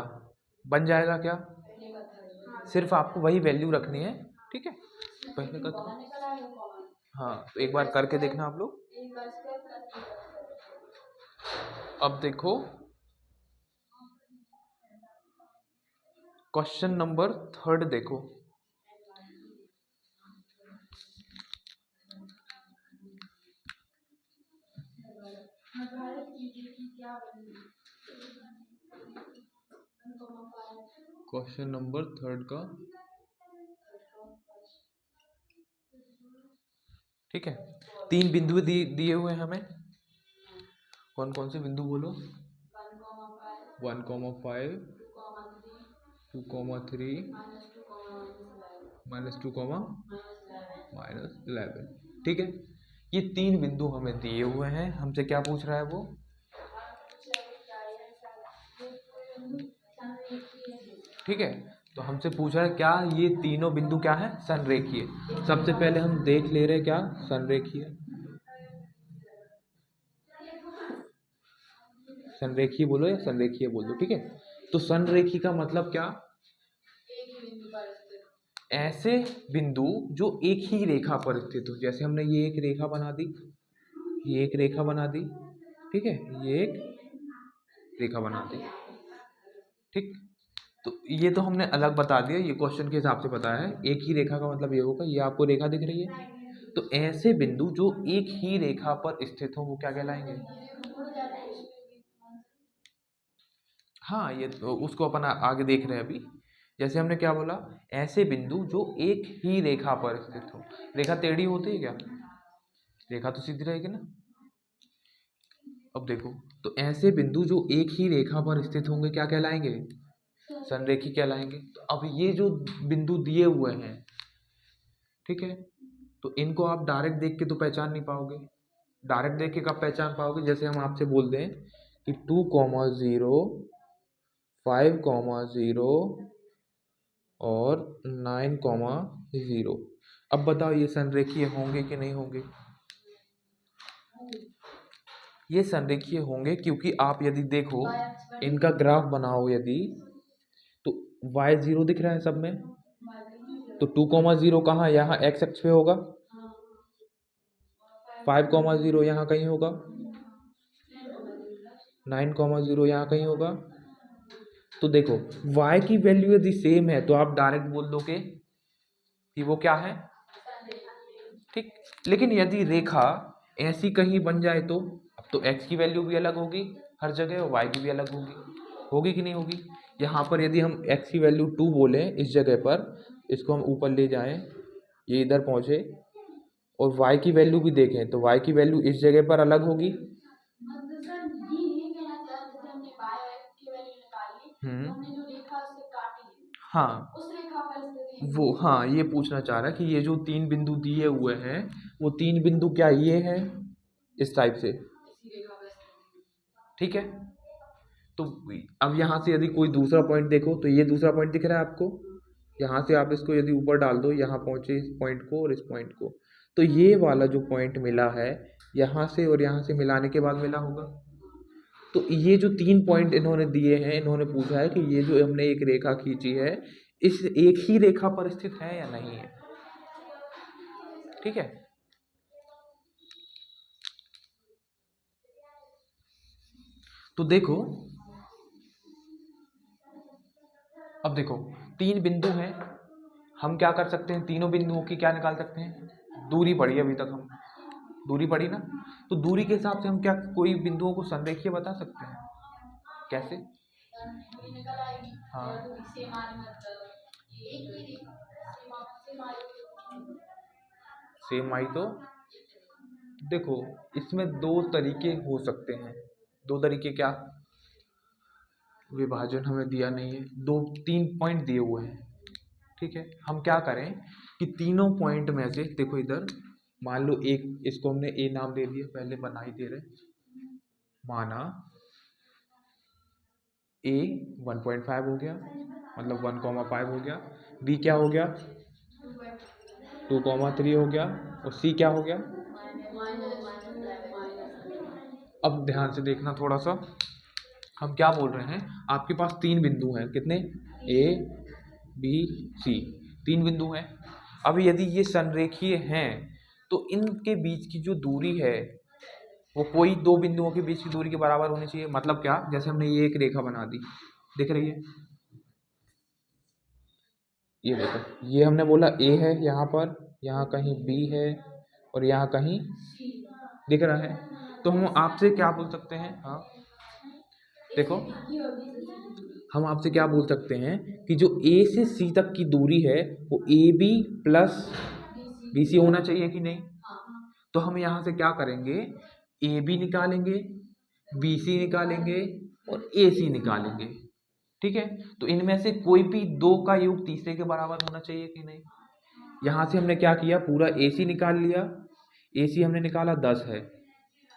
बन जाएगा क्या? पहले का था सिर्फ आपको वही वैल्यू रखनी है। ठीक है, पहले का कॉमन थर्ड। निकल आएगा कॉमन। हाँ, तो एक बार करके देखना आप लोग। एक का स्क्वायर प्लस अब देखो क्वेश्चन नंबर थर्ड देखो। निर्धारित कीजिए कि क्या वैल्यू क्वेश्चन नंबर थर्ड का, ठीक है, 3 बिंदु दिए हुए हैं हमें। कौन कौन से बिंदु बोलो? 1,5, 2,3, -2, -11। ठीक है, ये 3 बिंदु हमें दिए हुए हैं। हमसे क्या पूछ रहा है वो? ठीक है, तो हमसे पूछ रहा है क्या ये तीनों बिंदु क्या है? संरेखीय। सबसे पहले हम देख ले रहे हैं क्या संरेखीय। संरेखीय बोलो या संरेखीय बोल दो। ठीक है, तो संरेखी का मतलब क्या? ऐसे बिंदु जो एक ही रेखा पर स्थित हो। जैसे हमने ये एक रेखा बना दी, ये एक रेखा बना दी। ठीक है, ये एक रेखा बना दी। ठीक, तो ये तो हमने अलग बता दिया, ये क्वेश्चन के हिसाब से बताया है। एक ही रेखा का मतलब ये होगा, ये आपको रेखा दिख रही है, तो ऐसे बिंदु जो एक ही रेखा पर स्थित हो वो क्या कहलाएंगे? हाँ, ये तो उसको अपन आगे देख रहे हैं अभी। जैसे हमने क्या बोला, ऐसे बिंदु जो एक ही रेखा पर स्थित हो। रेखा टेढ़ी होती है क्या? रेखा तो सीधी रहेगी ना। अब देखो, तो ऐसे बिंदु जो एक ही रेखा पर स्थित होंगे क्या कहलाएंगे? संरेखी कहलाएंगे। तो अब ये जो बिंदु दिए हुए हैं, ठीक है, तो इनको आप डायरेक्ट देख के तो पहचान नहीं पाओगे। डायरेक्ट देख के कब पहचान पाओगे? जैसे हम आपसे बोल दें कि 2,0, 5,0 और 9,0। अब बताओ ये संरेखीय होंगे कि नहीं होंगे? ये संरेखीय होंगे, क्योंकि आप यदि देखो इनका ग्राफ बनाओ यदि, तो y0 दिख रहा है सब में, तो 2,0 कहाँ? यहाँ x अक्ष पे होगा। 5,0 यहाँ कहीं होगा। 9,0 यहाँ कहीं होगा। तो देखो y की वैल्यू यदि सेम है तो आप डायरेक्ट बोल दोगे कि वो क्या है? ठीक, लेकिन यदि रेखा ऐसी कहीं बन जाए तो अब तो x की वैल्यू भी अलग होगी हर जगह और y की भी अलग होगी कि नहीं होगी? यहाँ पर यदि हम x की वैल्यू 2 बोलें इस जगह पर, इसको हम ऊपर ले जाएं, ये इधर पहुँचे, और y की वैल्यू भी देखें तो y की वैल्यू इस जगह पर अलग होगी। हाँ, उस रेखा पर स्थित वो हाँ ये पूछना चाह रहा है कि ये जो 3 बिंदु दिए हुए हैं वो 3 बिंदु क्या ये हैं इस टाइप से? ठीक है, तो अब यहाँ से यदि कोई दूसरा पॉइंट देखो तो ये दूसरा पॉइंट दिख रहा है आपको। यहाँ से आप इसको यदि ऊपर डाल दो, यहाँ पहुँचे इस पॉइंट को और इस पॉइंट को, तो ये वाला जो पॉइंट मिला है यहाँ से और यहाँ से मिलाने के बाद मिला होगा। तो ये जो 3 पॉइंट इन्होंने दिए हैं, इन्होंने पूछा है कि ये जो हमने एक रेखा खींची है इस एक ही रेखा पर स्थित है या नहीं है। ठीक है, तो देखो अब देखो 3 बिंदु हैं, हम क्या कर सकते हैं? तीनों बिंदुओं की क्या निकाल सकते हैं? दूरी पड़ी अभी तक, हम दूरी पड़ी ना, तो दूरी के हिसाब से हम क्या कोई बिंदुओं को संरेखीय बता सकते हैं? कैसे? हाँ, सेम आई तो देखो इसमें 2 तरीके हो सकते हैं। 2 तरीके क्या? विभाजन हमें दिया नहीं है, 2 3 पॉइंट दिए हुए हैं। ठीक है, हम क्या करें कि तीनों पॉइंट में से देखो इधर मान लो एक, इसको हमने ए नाम दे दिया, पहले बना ही दे रहे, माना ए 1.5 हो गया, मतलब 1,5 हो गया, बी क्या हो गया 2,3 हो गया, और सी क्या हो गया। अब ध्यान से देखना थोड़ा सा, हम क्या बोल रहे हैं, आपके पास तीन बिंदु हैं, कितने, ए बी सी, तीन बिंदु हैं। अब यदि ये संरेखीय हैं तो इनके बीच की जो दूरी है वो कोई दो बिंदुओं के बीच की दूरी के बराबर होनी चाहिए। मतलब क्या, जैसे हमने ये एक रेखा बना दी, दिख रही है, ये देखो, ये हमने बोला ए है यहाँ पर, यहाँ कहीं बी है, और यहाँ कहीं दिख रहा है। तो हम आपसे क्या बोल सकते हैं, हाँ देखो, हम आपसे क्या बोल सकते हैं कि जो ए से सी तक की दूरी है वो A B plus B C होना चाहिए कि नहीं। तो हम यहाँ से क्या करेंगे, ए बी निकालेंगे, बी सी निकालेंगे, और ए सी निकालेंगे, ठीक है। तो इनमें से कोई भी दो का योग तीसरे के बराबर होना चाहिए कि नहीं। यहाँ से हमने क्या किया, पूरा ए सी निकाल लिया, ए सी हमने निकाला 10 है,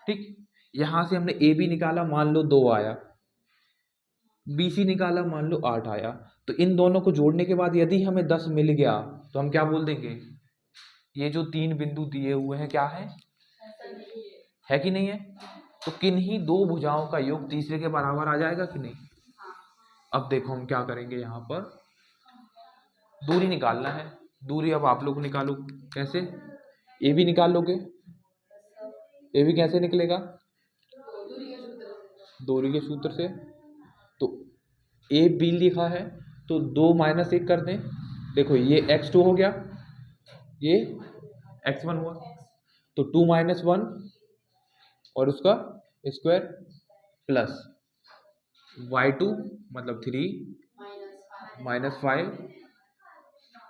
ठीक। यहाँ से हमने ए बी निकाला, मान लो 2 आया, बी सी निकाला, मान लो 8 आया। तो इन दोनों को जोड़ने के बाद यदि हमें 10 मिल गया तो हम क्या बोल देंगे, ये जो तीन बिंदु दिए हुए हैं क्या है कि नहीं है। तो किन्हीं दो भुजाओं का योग तीसरे के बराबर आ जाएगा कि नहीं। अब देखो हम क्या करेंगे, यहाँ पर दूरी निकालना है, दूरी अब आप लोग निकालो, कैसे, ए बी निकाल लोगे, ए बी कैसे निकलेगा, दूरी के सूत्र से। तो ए बी लिखा है तो 2 - 1 कर दें, देखो ये x2 हो गया, ये x1 हुआ, तो 2 - 1 और उसका स्क्वायर प्लस y2 मतलब 3 - 5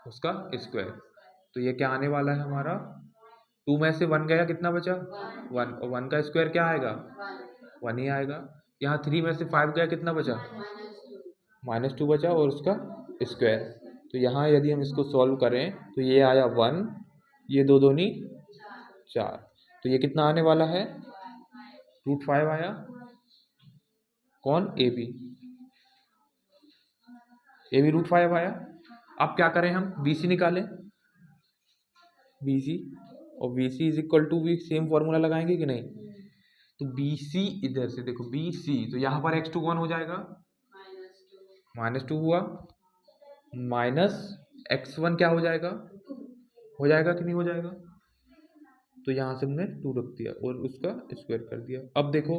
उसका स्क्वायर। तो ये क्या आने वाला है हमारा, 2 में से 1 गया, कितना बचा 1, और 1 का स्क्वायर क्या आएगा 1 ही आएगा। यहाँ 3 में से 5 गया, कितना बचा -2 बचा, और उसका स्क्वायर। तो यहाँ यदि हम इसको सॉल्व करें तो ये आया 1, ये 2 दूनी 4, तो ये कितना आने वाला है √5 आया, कौन, ए बी √5 आया। अब क्या करें, हम बी सी निकालें, बी सी, और B C is equal to भी सेम फॉर्मूला लगाएंगे कि नहीं। तो बी सी इधर से देखो, बी सी, तो यहाँ पर x2 कौन हो जाएगा -2 हुआ, माइनस x1 क्या हो जाएगा कि नहीं हो जाएगा। तो यहाँ से हमने 2 रख दिया और उसका स्क्वायर कर दिया। अब देखो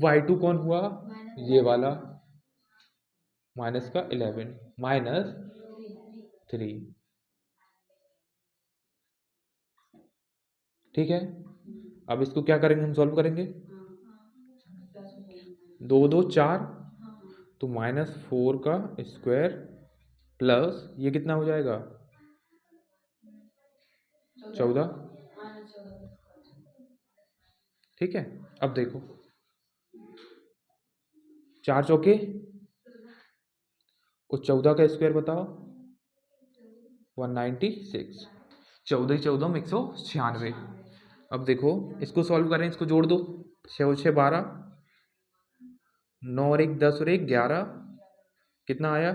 y2 कौन हुआ, ये वाला, माइनस का 11 -3, ठीक है। अब इसको क्या करेंगे, हम सॉल्व करेंगे, 2 2 4, तो -4 का स्क्वायर प्लस ये कितना हो जाएगा 14, ठीक है। अब देखो 4 चौके और 14 का स्क्वायर बताओ 196, 14 14 196। अब देखो इसको सॉल्व करें, इसको जोड़ दो, 6 6 12, 9 और 1 10 और 1 11, कितना आया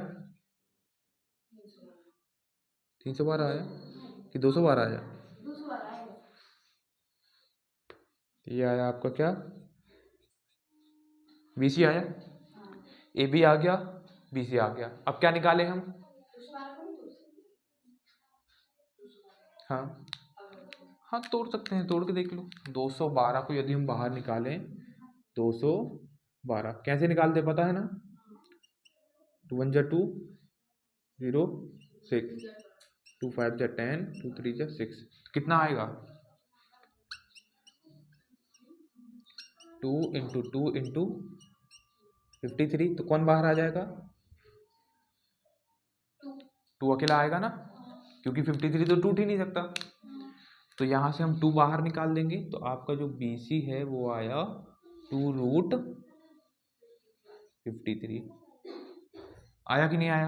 312 आया कि 212 आया, ये आया आपका क्या बी सी आया, ए बी आ गया, बी सी आ गया। अब क्या निकाले हम, हाँ तोड़ सकते हैं, तोड़ के देख लो। 212 को यदि हम बाहर निकालें, 212 कैसे निकालते पता है ना, 2 1 जा 2 0 6, 2 5 जा 10, 2 3 जा 6, कितना आएगा 2 × 2 × 53, तो कौन बाहर आ जाएगा 2 अकेला आएगा ना, क्योंकि 53 तो टूट ही नहीं सकता। तो यहाँ से हम 2 बाहर निकाल देंगे, तो आपका जो BC है वो आया 2√53, आया कि नहीं आया।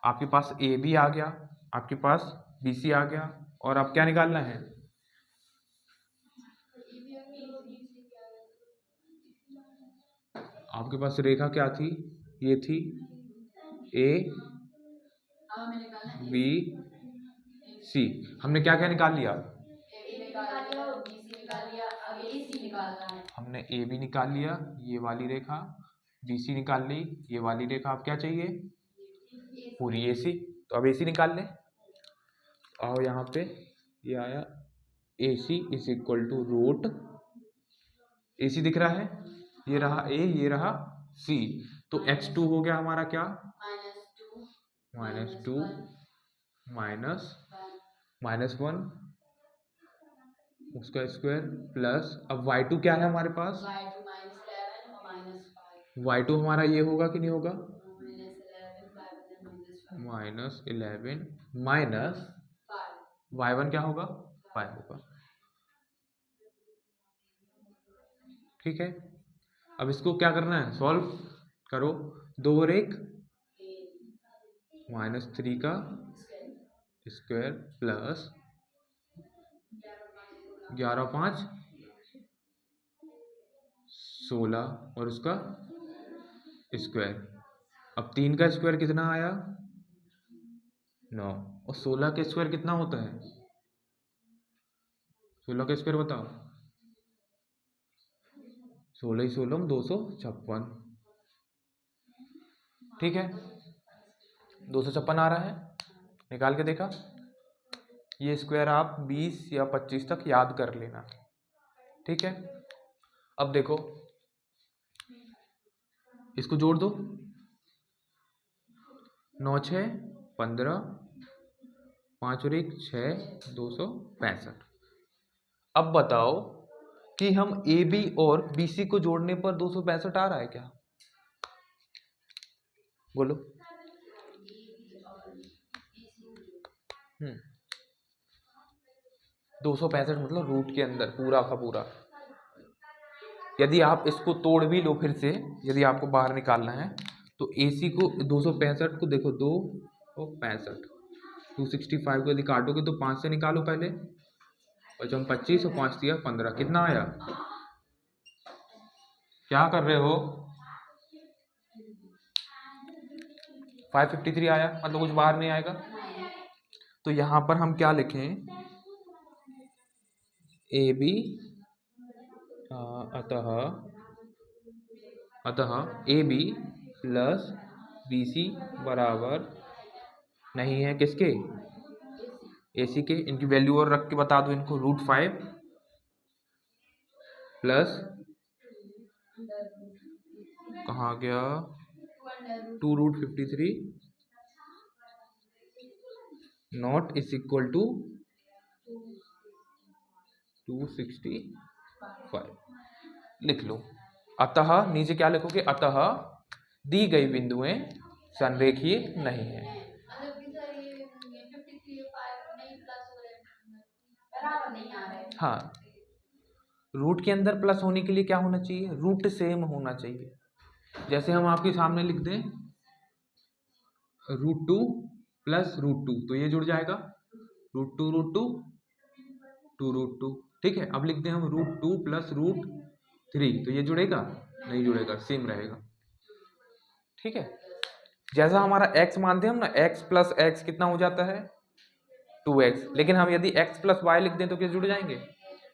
आपके पास ए बी आ गया, आपके पास बी सी आ गया, और अब क्या निकालना है? आपके पास रेखा क्या थी? ये थी ए बी सी। हमने क्या क्या निकाल लिया? हमने ए बी निकाल लिया, ये वाली रेखा, बी सी निकाल ली, ये वाली रेखा। अब क्या चाहिए? पूरी ए सी। तो अब ए सी निकाल लें। आओ यहाँ पे, ये आया ए सी इज इक्वल टू रूट, ए सी दिख रहा है, ये रहा ए, ये रहा सी। तो x2 हो गया हमारा क्या? -2 -1 उसका स्क्वायर प्लस, अब y2 क्या है हमारे पास? y2 हमारा ये होगा कि नहीं होगा? -11 माइनस y1 क्या होगा? 5 होगा। ठीक है, अब इसको क्या करना है? सॉल्व करो। 2 और 1 -3 का स्क्वायर प्लस 11 5 16 और उसका स्क्वायर। अब 3 का स्क्वायर कितना आया? 9। और 16 का स्क्वायर कितना होता है? 16 का स्क्वायर बताओ। 16 16 256। ठीक है, 256 आ रहा है, निकाल के देखा। ये स्क्वायर आप 20 या 25 तक याद कर लेना। ठीक है, अब देखो इसको जोड़ दो। 9 6 15, 5 और 1 6, 265। अब बताओ कि हम ए बी और बी सी को जोड़ने पर 265 आ रहा है क्या? बोलो। 265 मतलब रूट के अंदर पूरा का पूरा। यदि आप इसको तोड़ भी लो फिर से, यदि आपको बाहर निकालना है, तो AC को 265 को देखो, 2 और 65, 265 को यदि काटोगे तो 5 से निकालो पहले, और जब 25 और 5 दिया 15, कितना आया? क्या कर रहे हो? 553 आया, मतलब कुछ बाहर नहीं आएगा। तो यहाँ पर हम क्या लिखें? ए बी, अतः A B plus B C बराबर नहीं है किसके? ए सी के। इनकी वैल्यू और रख के बता दो इनको। √5 प्लस, कहाँ गया? 2√53 नॉट इज इक्वल टू 265। लिख लो। अतः नीचे क्या लिखोगे? अतः दी गई बिंदुएं संरेखीय नहीं है। हाँ, रूट के अंदर प्लस होने के लिए क्या होना चाहिए? रूट सेम होना चाहिए। जैसे हम आपके सामने लिख दें √2 प्लस √2, तो ये जुड़ जाएगा √2 √2 2√2। ठीक है, अब लिख दें हम √2 प्लस √3, तो ये जुड़ेगा? नहीं जुड़ेगा, सेम रहेगा। ठीक है, जैसा हमारा x मानते हैं हम ना, x प्लस x कितना हो जाता है? 2x। लेकिन हम यदि x प्लस y लिख दें तो क्या जुड़ जाएंगे?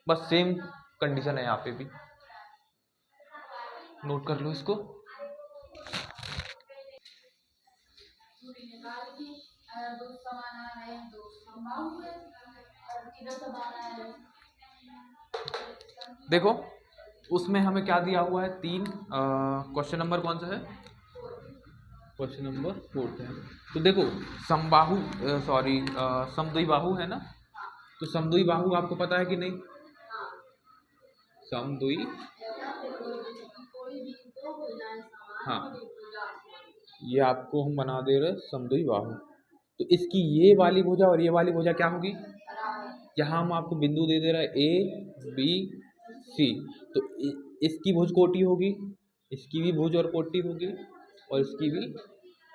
बस सेम कंडीशन है यहाँ पे भी, नोट कर लो इसको। देखो उसमें हमें क्या दिया हुआ है? 3। क्वेश्चन नंबर कौन सा है? क्वेश्चन नंबर 4 है। तो देखो समबाहु, समद्विबाहु है ना, तो समद्विबाहु आपको पता है कि नहीं? समद्वि, हाँ, ये आपको हम बना दे रहे समद्विबाहु। तो इसकी ये वाली भुजा और ये वाली भुजा क्या होगी? यहाँ हम आपको बिंदु दे दे रहे हैं A B C, तो इसकी भुज कोटि होगी, इसकी भी भुज और कोटि होगी, और इसकी भी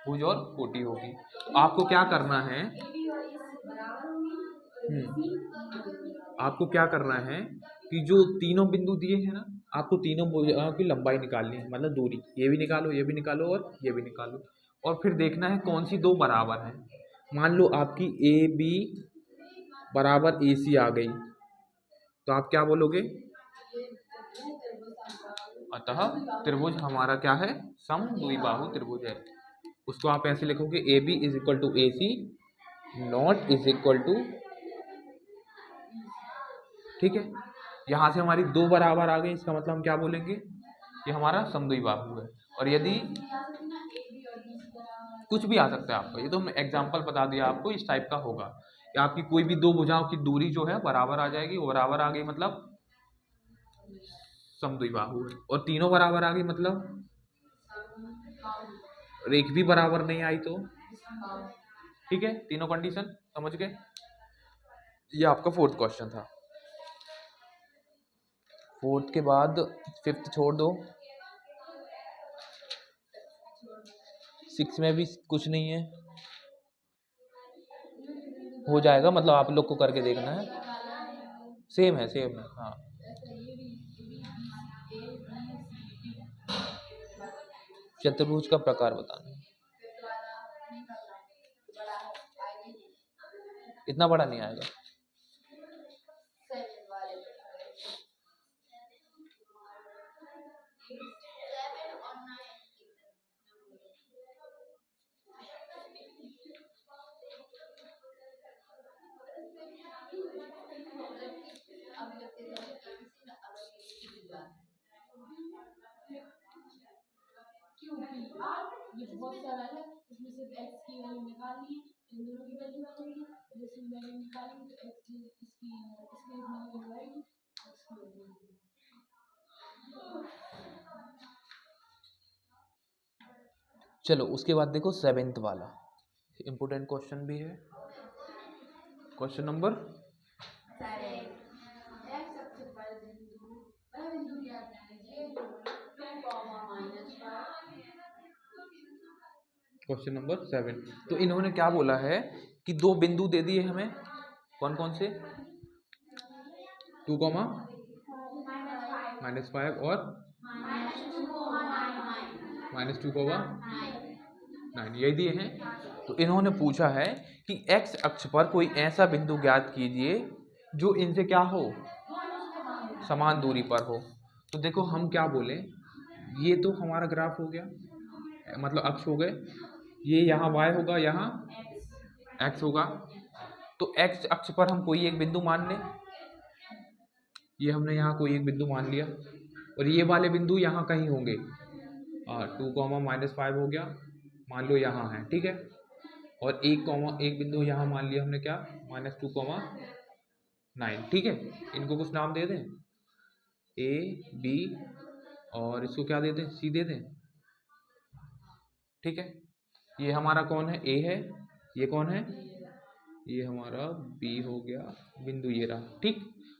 भुज और कोटि होगी। तो आपको क्या करना है, आपको क्या करना है कि जो तीनों बिंदु दिए हैं ना, आपको तीनों भुजाओं की लंबाई निकालनी है, मतलब दूरी। ये भी निकालो, ये भी निकालो और ये भी निकालो, और फिर देखना है कौन सी दो बराबर है। मान लो आपकी ए बी बराबर ए सी आ गई, तो आप क्या बोलोगे, अतः त्रिभुज हमारा क्या है, समद्विबाहु त्रिभुज है। उसको आप ऐसे लिखोगे, A B is equal to A C not is equal to, ठीक है। यहाँ से हमारी दो बराबर आ गई, इसका मतलब हम क्या बोलेंगे, ये हमारा समद्विबाहु है। और यदि कुछ भी आ सकता है आपका, ये तो हमने एग्जाम्पल बता दिया आपको, इस टाइप का होगा कि आपकी कोई भी दो भुजाओं की दूरी जो है बराबर आ जाएगी, वो बराबर आ गई मतलब समद्विबाहु है। और तीनों बराबर आ गई मतलब, और एक भी बराबर नहीं आई तो, ठीक है। तीनों कंडीशन समझ गए। ये आपका फोर्थ क्वेश्चन था। फोर्थ के बाद फिफ्थ छोड़ दो, सिक्स में भी कुछ नहीं है, हो जाएगा, मतलब आप लोग को करके देखना है। सेम है, सेम है, हाँ। चतुर्भुज का प्रकार बताना, इतना बड़ा नहीं आएगा। ये बहुत सारा है, इसमें सिर्फ x की वैल्यू निकालनी है, इन दोनों की वैल्यू आएगी, जिसकी वैल्यू निकालेंगे तो x की इसकी वैल्यू आएगी, x की वैल्यू। चलो उसके बाद देखो सेवेंथ वाला इम्पोर्टेंट क्वेश्चन भी है, क्वेश्चन नंबर क्वेश्चन नंबर 7। तो इन्होंने क्या बोला है कि दो बिंदु दे दिए हमें, कौन कौन से, 2, -5 और -2, 9 यही दिए हैं। तो इन्होंने पूछा है कि x अक्ष पर कोई ऐसा बिंदु ज्ञात कीजिए जो इनसे क्या हो, समान दूरी पर हो। तो देखो हम क्या बोले, ये तो हमारा ग्राफ हो गया, मतलब अक्ष हो गए, ये यहाँ y होगा, यहाँ x होगा। तो x अक्ष पर हम कोई एक बिंदु मान लें, ये हमने यहाँ कोई एक बिंदु मान लिया, और ये वाले बिंदु यहाँ कहीं होंगे, 2, -5 हो गया, मान लो यहाँ है, ठीक है। और एक बिंदु यहाँ मान लिया हमने क्या, -2, 9, ठीक है। इनको कुछ नाम दे दें, ए बी, और इसको क्या दे दें, सी दे दें, ठीक है। ये हमारा कौन है, ए है, ये कौन है, ये हमारा बी हो गया, बिंदु ये रहा, ठीक।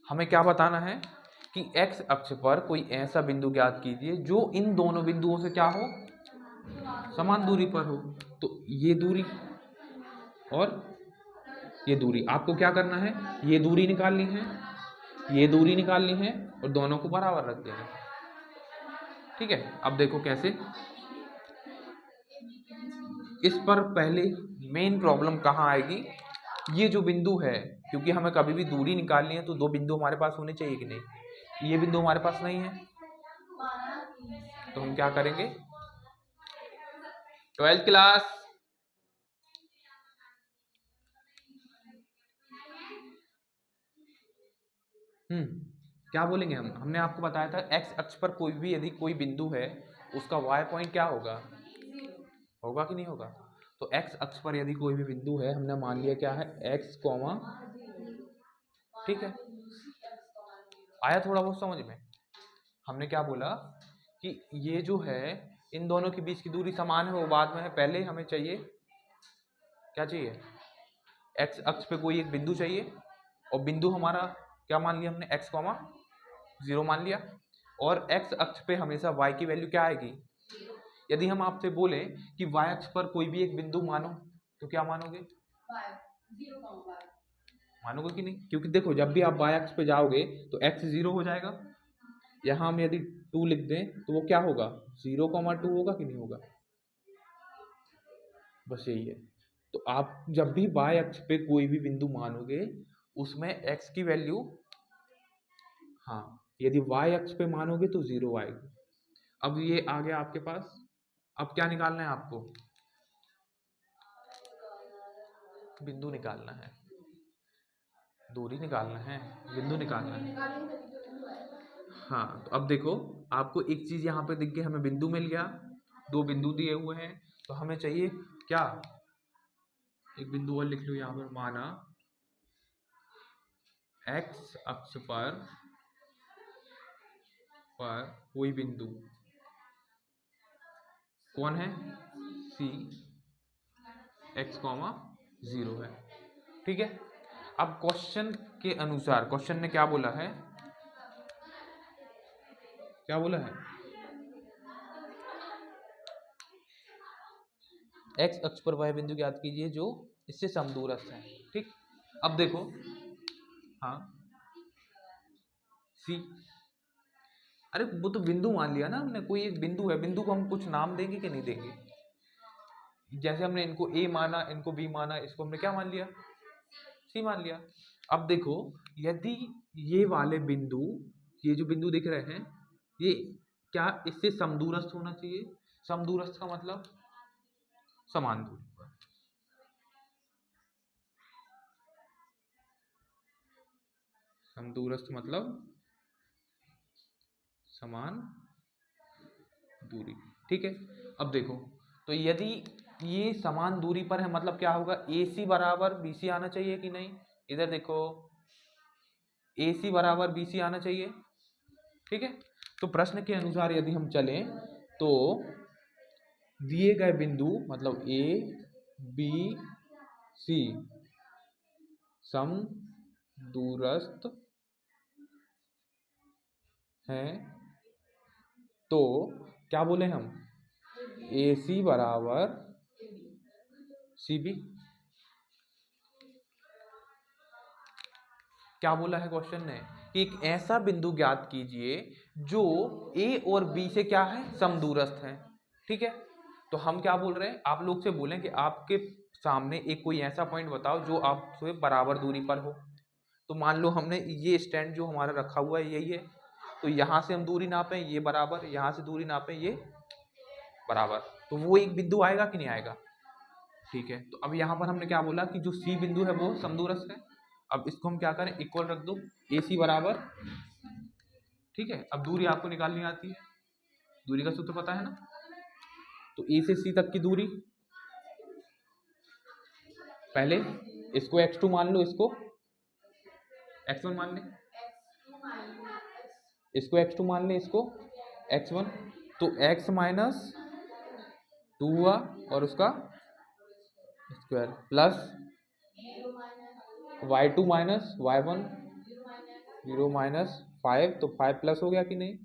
हमें क्या बताना है कि x अक्ष पर कोई ऐसा बिंदु ज्ञात कीजिए जो इन दोनों बिंदुओं से क्या हो, समान दूरी पर हो। तो ये दूरी और ये दूरी, आपको क्या करना है, ये दूरी निकालनी है, ये दूरी निकालनी है, और दोनों को बराबर रख देना, ठीक है। अब देखो कैसे, इस पर पहले मेन प्रॉब्लम कहाँ आएगी, ये जो बिंदु है, क्योंकि हमें कभी भी दूरी निकालनी है तो दो बिंदु हमारे पास होने चाहिए कि नहीं, ये बिंदु हमारे पास नहीं है, तो हम क्या करेंगे, 12th क्लास, क्या बोलेंगे हम, हमने आपको बताया था x अक्ष पर कोई भी यदि कोई बिंदु है, उसका y पॉइंट क्या होगा, होगा कि नहीं होगा। तो x अक्ष पर यदि कोई भी बिंदु है, हमने मान लिया क्या है, x, ठीक है। आया थोड़ा बहुत समझ में। हमने क्या बोला कि ये जो है इन दोनों के बीच की दूरी समान है, वो बाद में है, पहले हमें चाहिए क्या, चाहिए x अक्ष पे कोई एक बिंदु चाहिए, और बिंदु हमारा क्या मान लिया हमने, x, 0 मान लिया, और x अक्ष पे हमेशा y की वैल्यू क्या आएगी, यदि हम आपसे बोले कि y अक्ष पर कोई भी एक बिंदु मानो, तो क्या मानोगे? मानोगे कि नहीं? क्योंकि देखो जब भी आप y अक्ष पे जाओगे तो x 0 हो जाएगा। यहाँ हम यदि 2 लिख दें तो वो क्या होगा? 0,2 होगा कि नहीं होगा? बस यही है। तो आप जब भी y अक्ष पे कोई भी बिंदु मानोगे उसमें x की वैल्यू, हाँ, यदि y अक्ष पे मानोगे तो 0 आएगी। अब ये आ गया आपके पास। अब क्या निकालना है आपको? बिंदु निकालना है, दूरी निकालना है, बिंदु निकालना है। हाँ, तो अब देखो आपको एक चीज यहाँ पे दिख गई, हमें बिंदु मिल गया, 2 बिंदु दिए हुए हैं, तो हमें चाहिए क्या? एक बिंदु और लिख लो यहाँ पर, माना x अक्ष पर कोई बिंदु कौन है? C x, 0 है। ठीक है। अब क्वेश्चन के अनुसार क्वेश्चन ने क्या बोला है? क्या बोला है? x अक्ष पर वह बिंदु ज्ञात कीजिए जो इससे समदूरस्थ है। ठीक। अब देखो, हाँ, C, अरे वो तो बिंदु मान लिया ना हमने, कोई एक बिंदु है, बिंदु को हम कुछ नाम देंगे कि नहीं देंगे? जैसे हमने इनको A माना, इनको B माना, इसको हमने क्या मान लिया? C मान लिया। अब देखो यदि ये वाले बिंदु, ये जो बिंदु दिख रहे हैं, ये क्या इससे समदूरस्थ होना चाहिए? समदूरस्थ का मतलब समान दूरी पर। समदूरस्थ मतलब समान दूरी। ठीक है। अब देखो, तो यदि ये समान दूरी पर है मतलब क्या होगा? AC बराबर BC आना चाहिए कि नहीं? इधर देखो, AC बराबर BC आना चाहिए। ठीक है। तो प्रश्न के अनुसार यदि हम चलें तो दिए गए बिंदु मतलब A B C समदूरस्थ हैं, तो क्या बोले हम? AC बराबर CB। क्या बोला है क्वेश्चन ने? कि एक ऐसा बिंदु ज्ञात कीजिए जो A और B से क्या है? समदूरस्थ है। ठीक है। तो हम क्या बोल रहे हैं? आप लोग से बोलें कि आपके सामने एक कोई ऐसा पॉइंट बताओ जो आपसे बराबर दूरी पर हो। तो मान लो हमने ये स्टैंड जो हमारा रखा हुआ है यही है, तो यहाँ से हम दूरी नापें, ये बराबर, यहाँ से दूरी नापें, ये बराबर, तो वो एक बिंदु आएगा कि नहीं आएगा? ठीक है। तो अब यहाँ पर हमने क्या बोला कि जो C बिंदु है वो समदूरस्थ है। अब इसको हम क्या करें? इक्वल रख दो, AC बराबर, ठीक है। अब दूरी आपको निकालनी आती है, दूरी का सूत्र पता है ना? तो A से C तक की दूरी, पहले इसको x2 मान लो, इसको x1 मान ले, इसको x2 मान ले, इसको x1, तो x माइनस 2 हुआ और उसका square plus y2 minus y1, 0 minus 5, तो 5 प्लस हो गया कि नहीं,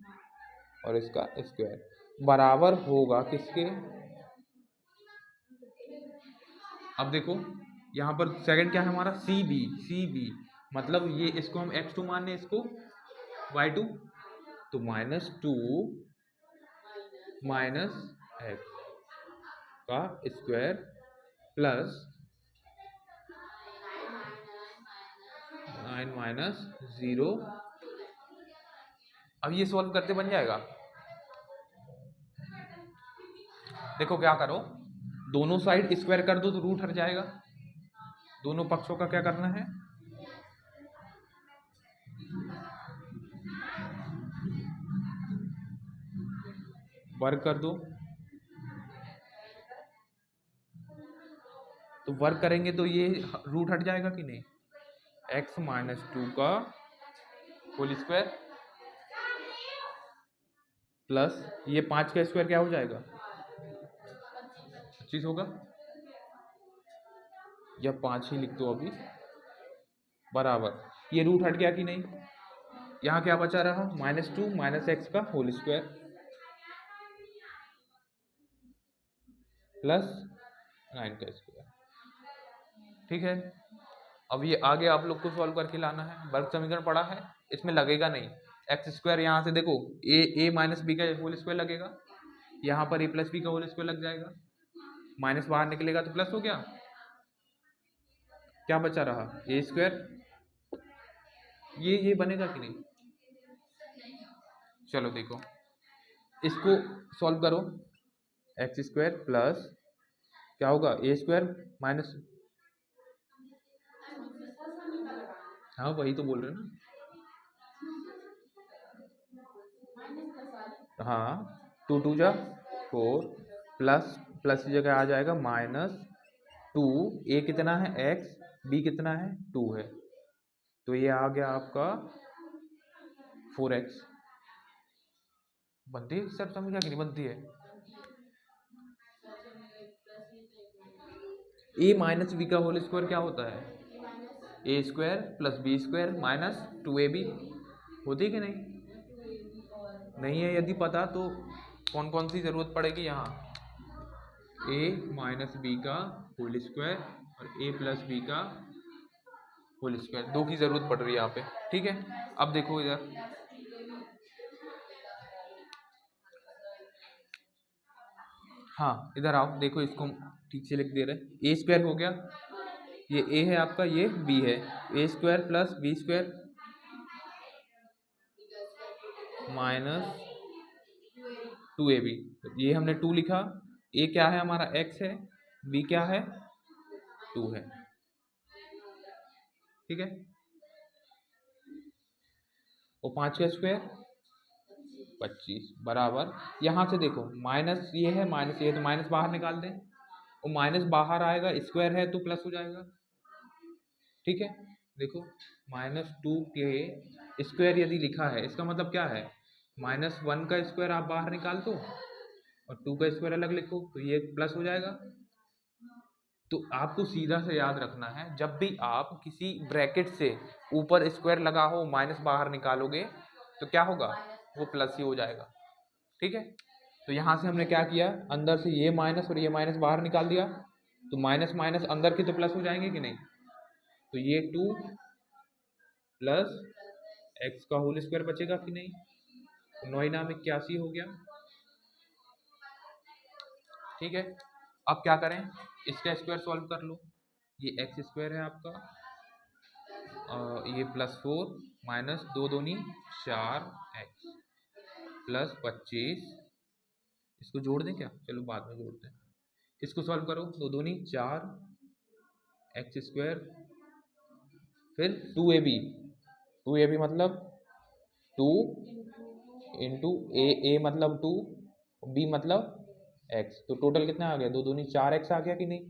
और इसका स्क्वायर बराबर होगा किसके? अब देखो यहाँ पर सेकंड क्या है हमारा? CB मतलब ये, इसको हम x2 मान लें, इसको y2, तो -2 माइनस x का स्क्वायर प्लस 9 माइनस 0। अब ये सॉल्व करते बन जाएगा। देखो क्या करो, दोनों साइड स्क्वायर कर दो तो रूट हट जाएगा। दोनों पक्षों का क्या करना है? वर्ग कर दो। तो वर्ग करेंगे तो ये रूट हट जाएगा कि नहीं? x माइनस 2 का होल स्क्वायर प्लस ये 5 का स्क्वायर क्या हो जाएगा? 25 होगा, या 5 ही लिख दो अभी, बराबर, ये रूट हट गया कि नहीं? यहाँ क्या बचा रहा? -2 माइनस x का होल स्क्वायर। प्लस 9 का स्क्वायर। ठीक है, अब ये आगे आप लोग को सॉल्व करके लाना है। वर्ग समीकरण पड़ा है, इसमें लगेगा नहीं एक्स स्क्वायर, यहाँ से देखो ए माइनस बी का होल स्क्वायर लगेगा, यहाँ पर ए प्लस बी का होल स्क्वायर लग जाएगा, माइनस बाहर निकलेगा तो प्लस हो गया, क्या बचा रहा ए स्क्वायर, ये बनेगा कि नहीं। चलो देखो इसको सॉल्व करो, एक्स स्क्वायर प्लस क्या होगा ए स्क्वायर माइनस, हाँ वही तो बोल रहे ना, हाँ 2 2 जा 4 प्लस प्लस की जगह आ जाएगा -2, ए कितना है एक्स, बी कितना है 2 है, तो ये आ गया आपका 4x। बनती है सर, समझ कि नहीं बनती है। ए माइनस बी का होल स्क्वायर क्या होता है, A square plus B square minus 2ab, होती है कि नहीं, नहीं है यदि पता तो कौन कौन सी जरूरत पड़ेगी यहाँ, ए माइनस बी का होल स्क्वायर और ए प्लस बी का होल स्क्वायर, दो की जरूरत पड़ रही है यहाँ पे। ठीक है, अब देखो इधर, हाँ इधर आओ, देखो इसको ठीक से लिख दे रहे, ए स्क्वायर हो गया, ये ए है आपका, ये बी है, A square plus B square minus 2ab, ये हमने 2 लिखा, ए क्या है हमारा x है, बी क्या है 2 है। ठीक है, और 5 का स्क्वायर 25 बराबर, यहाँ से देखो माइनस ये है माइनस ये, तो माइनस बाहर निकाल दें, और माइनस बाहर आएगा, स्क्वायर है तो प्लस हो जाएगा। ठीक है, देखो -2 के स्क्वायर यदि लिखा है, इसका मतलब क्या है, -1 का स्क्वायर आप बाहर निकाल दो और 2 का स्क्वायर अलग लिखो, तो ये प्लस हो जाएगा। तो आपको सीधा से याद रखना है, जब भी आप किसी ब्रैकेट से ऊपर स्क्वायर लगा हो माइनस बाहर निकालोगे तो क्या होगा, वो प्लस ही हो जाएगा। ठीक है, तो यहाँ से हमने क्या किया, अंदर से ये माइनस और ये माइनस बाहर निकाल दिया, तो माइनस माइनस अंदर के तो प्लस हो जाएंगे कि नहीं, तो ये 2 प्लस एक्स का होल स्क्वायर बचेगा कि नहीं, तो 9 में 81 हो गया। ठीक है, अब क्या करें, इसका स्क्वायर सॉल्व कर लो, ये एक्स स्क्वायर है आपका, ये +4 माइनस 2 दूनी 4x प्लस 25, इसको जोड़ दें क्या, चलो बाद में जोड़ते हैं, इसको सॉल्व करो, 2 दूनी 4 एक्स स्क्वायर, फिर 2ab मतलब 2 इंटू ए मतलब 2, बी मतलब x, तो टोटल कितना आ गया, 2 दूनी 4x आ गया कि नहीं,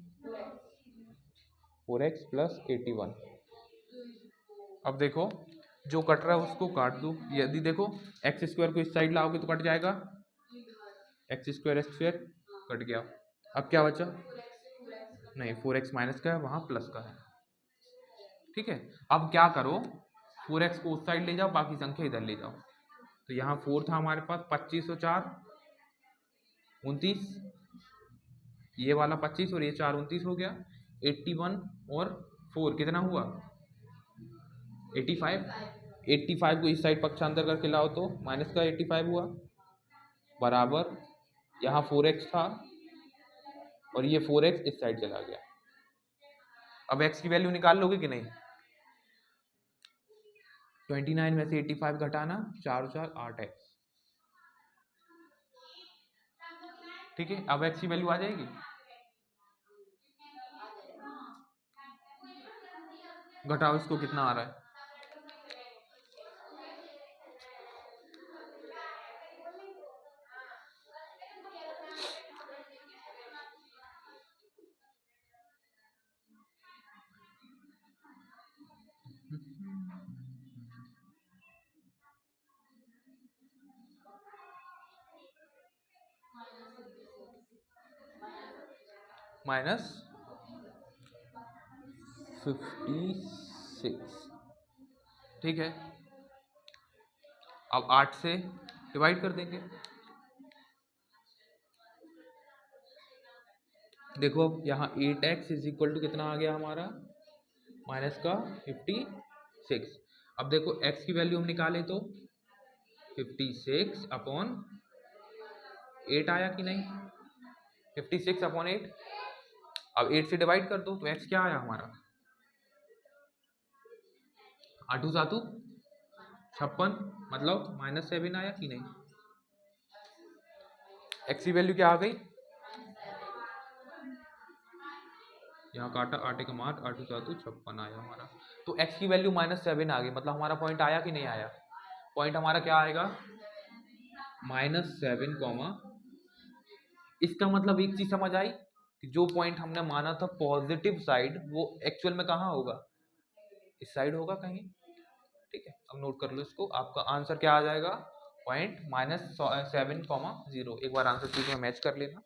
4x प्लस 81। अब देखो जो कट रहा है उसको काट दो, यदि देखो एक्स स्क्वायर को इस साइड लाओगे तो कट जाएगा, एक्स स्क्वायर कट गया, अब क्या बचा, नहीं 4x माइनस का है, वहाँ प्लस का है। ठीक है, अब क्या करो, 4x को उस साइड ले जाओ, बाकी संख्या इधर ले जाओ, तो यहाँ 4 था हमारे पास, 25 और 4 29, ये वाला 25 और ये 4 29 हो गया, 81 और 4 कितना हुआ 85 को इस साइड पक्षांतर करके लाओ तो माइनस का 85 हुआ, बराबर यहाँ 4x था और ये 4x इस साइड चला गया। अब x की वैल्यू निकाल लोगे कि नहीं, 29 में से 85 घटाना, 4 और 4 8x। ठीक है, अब x की वैल्यू आ जाएगी, घटाओ इसको, कितना आ रहा है, -56। ठीक है, अब 8 से डिवाइड कर देंगे, देखो अब यहाँ 8x इज इक्वल टू कितना आ गया हमारा, माइनस का 56। अब देखो x की वैल्यू हम निकाले तो 56 अपॉन 8 आया कि नहीं, 56 अपॉन 8। अब 8 से डिवाइड कर दो तो x क्या आया हमारा, 8 7 56, मतलब -7 आया कि नहीं। x की वैल्यू क्या आ गई, यहाँ काटा, आटे का मार, 8 7 56 आया हमारा। तो x की वैल्यू -7 आ गई, मतलब हमारा पॉइंट आया कि नहीं आया। पॉइंट हमारा क्या आएगा, -7, इसका मतलब एक चीज समझ आई कि जो पॉइंट हमने माना था पॉजिटिव साइड, वो एक्चुअल में कहाँ होगा, इस साइड होगा कहीं। ठीक है, अब नोट कर लो इसको, आपका आंसर क्या आ जाएगा, पॉइंट -7, 0। एक बार आंसर शीट में मैच कर लेना।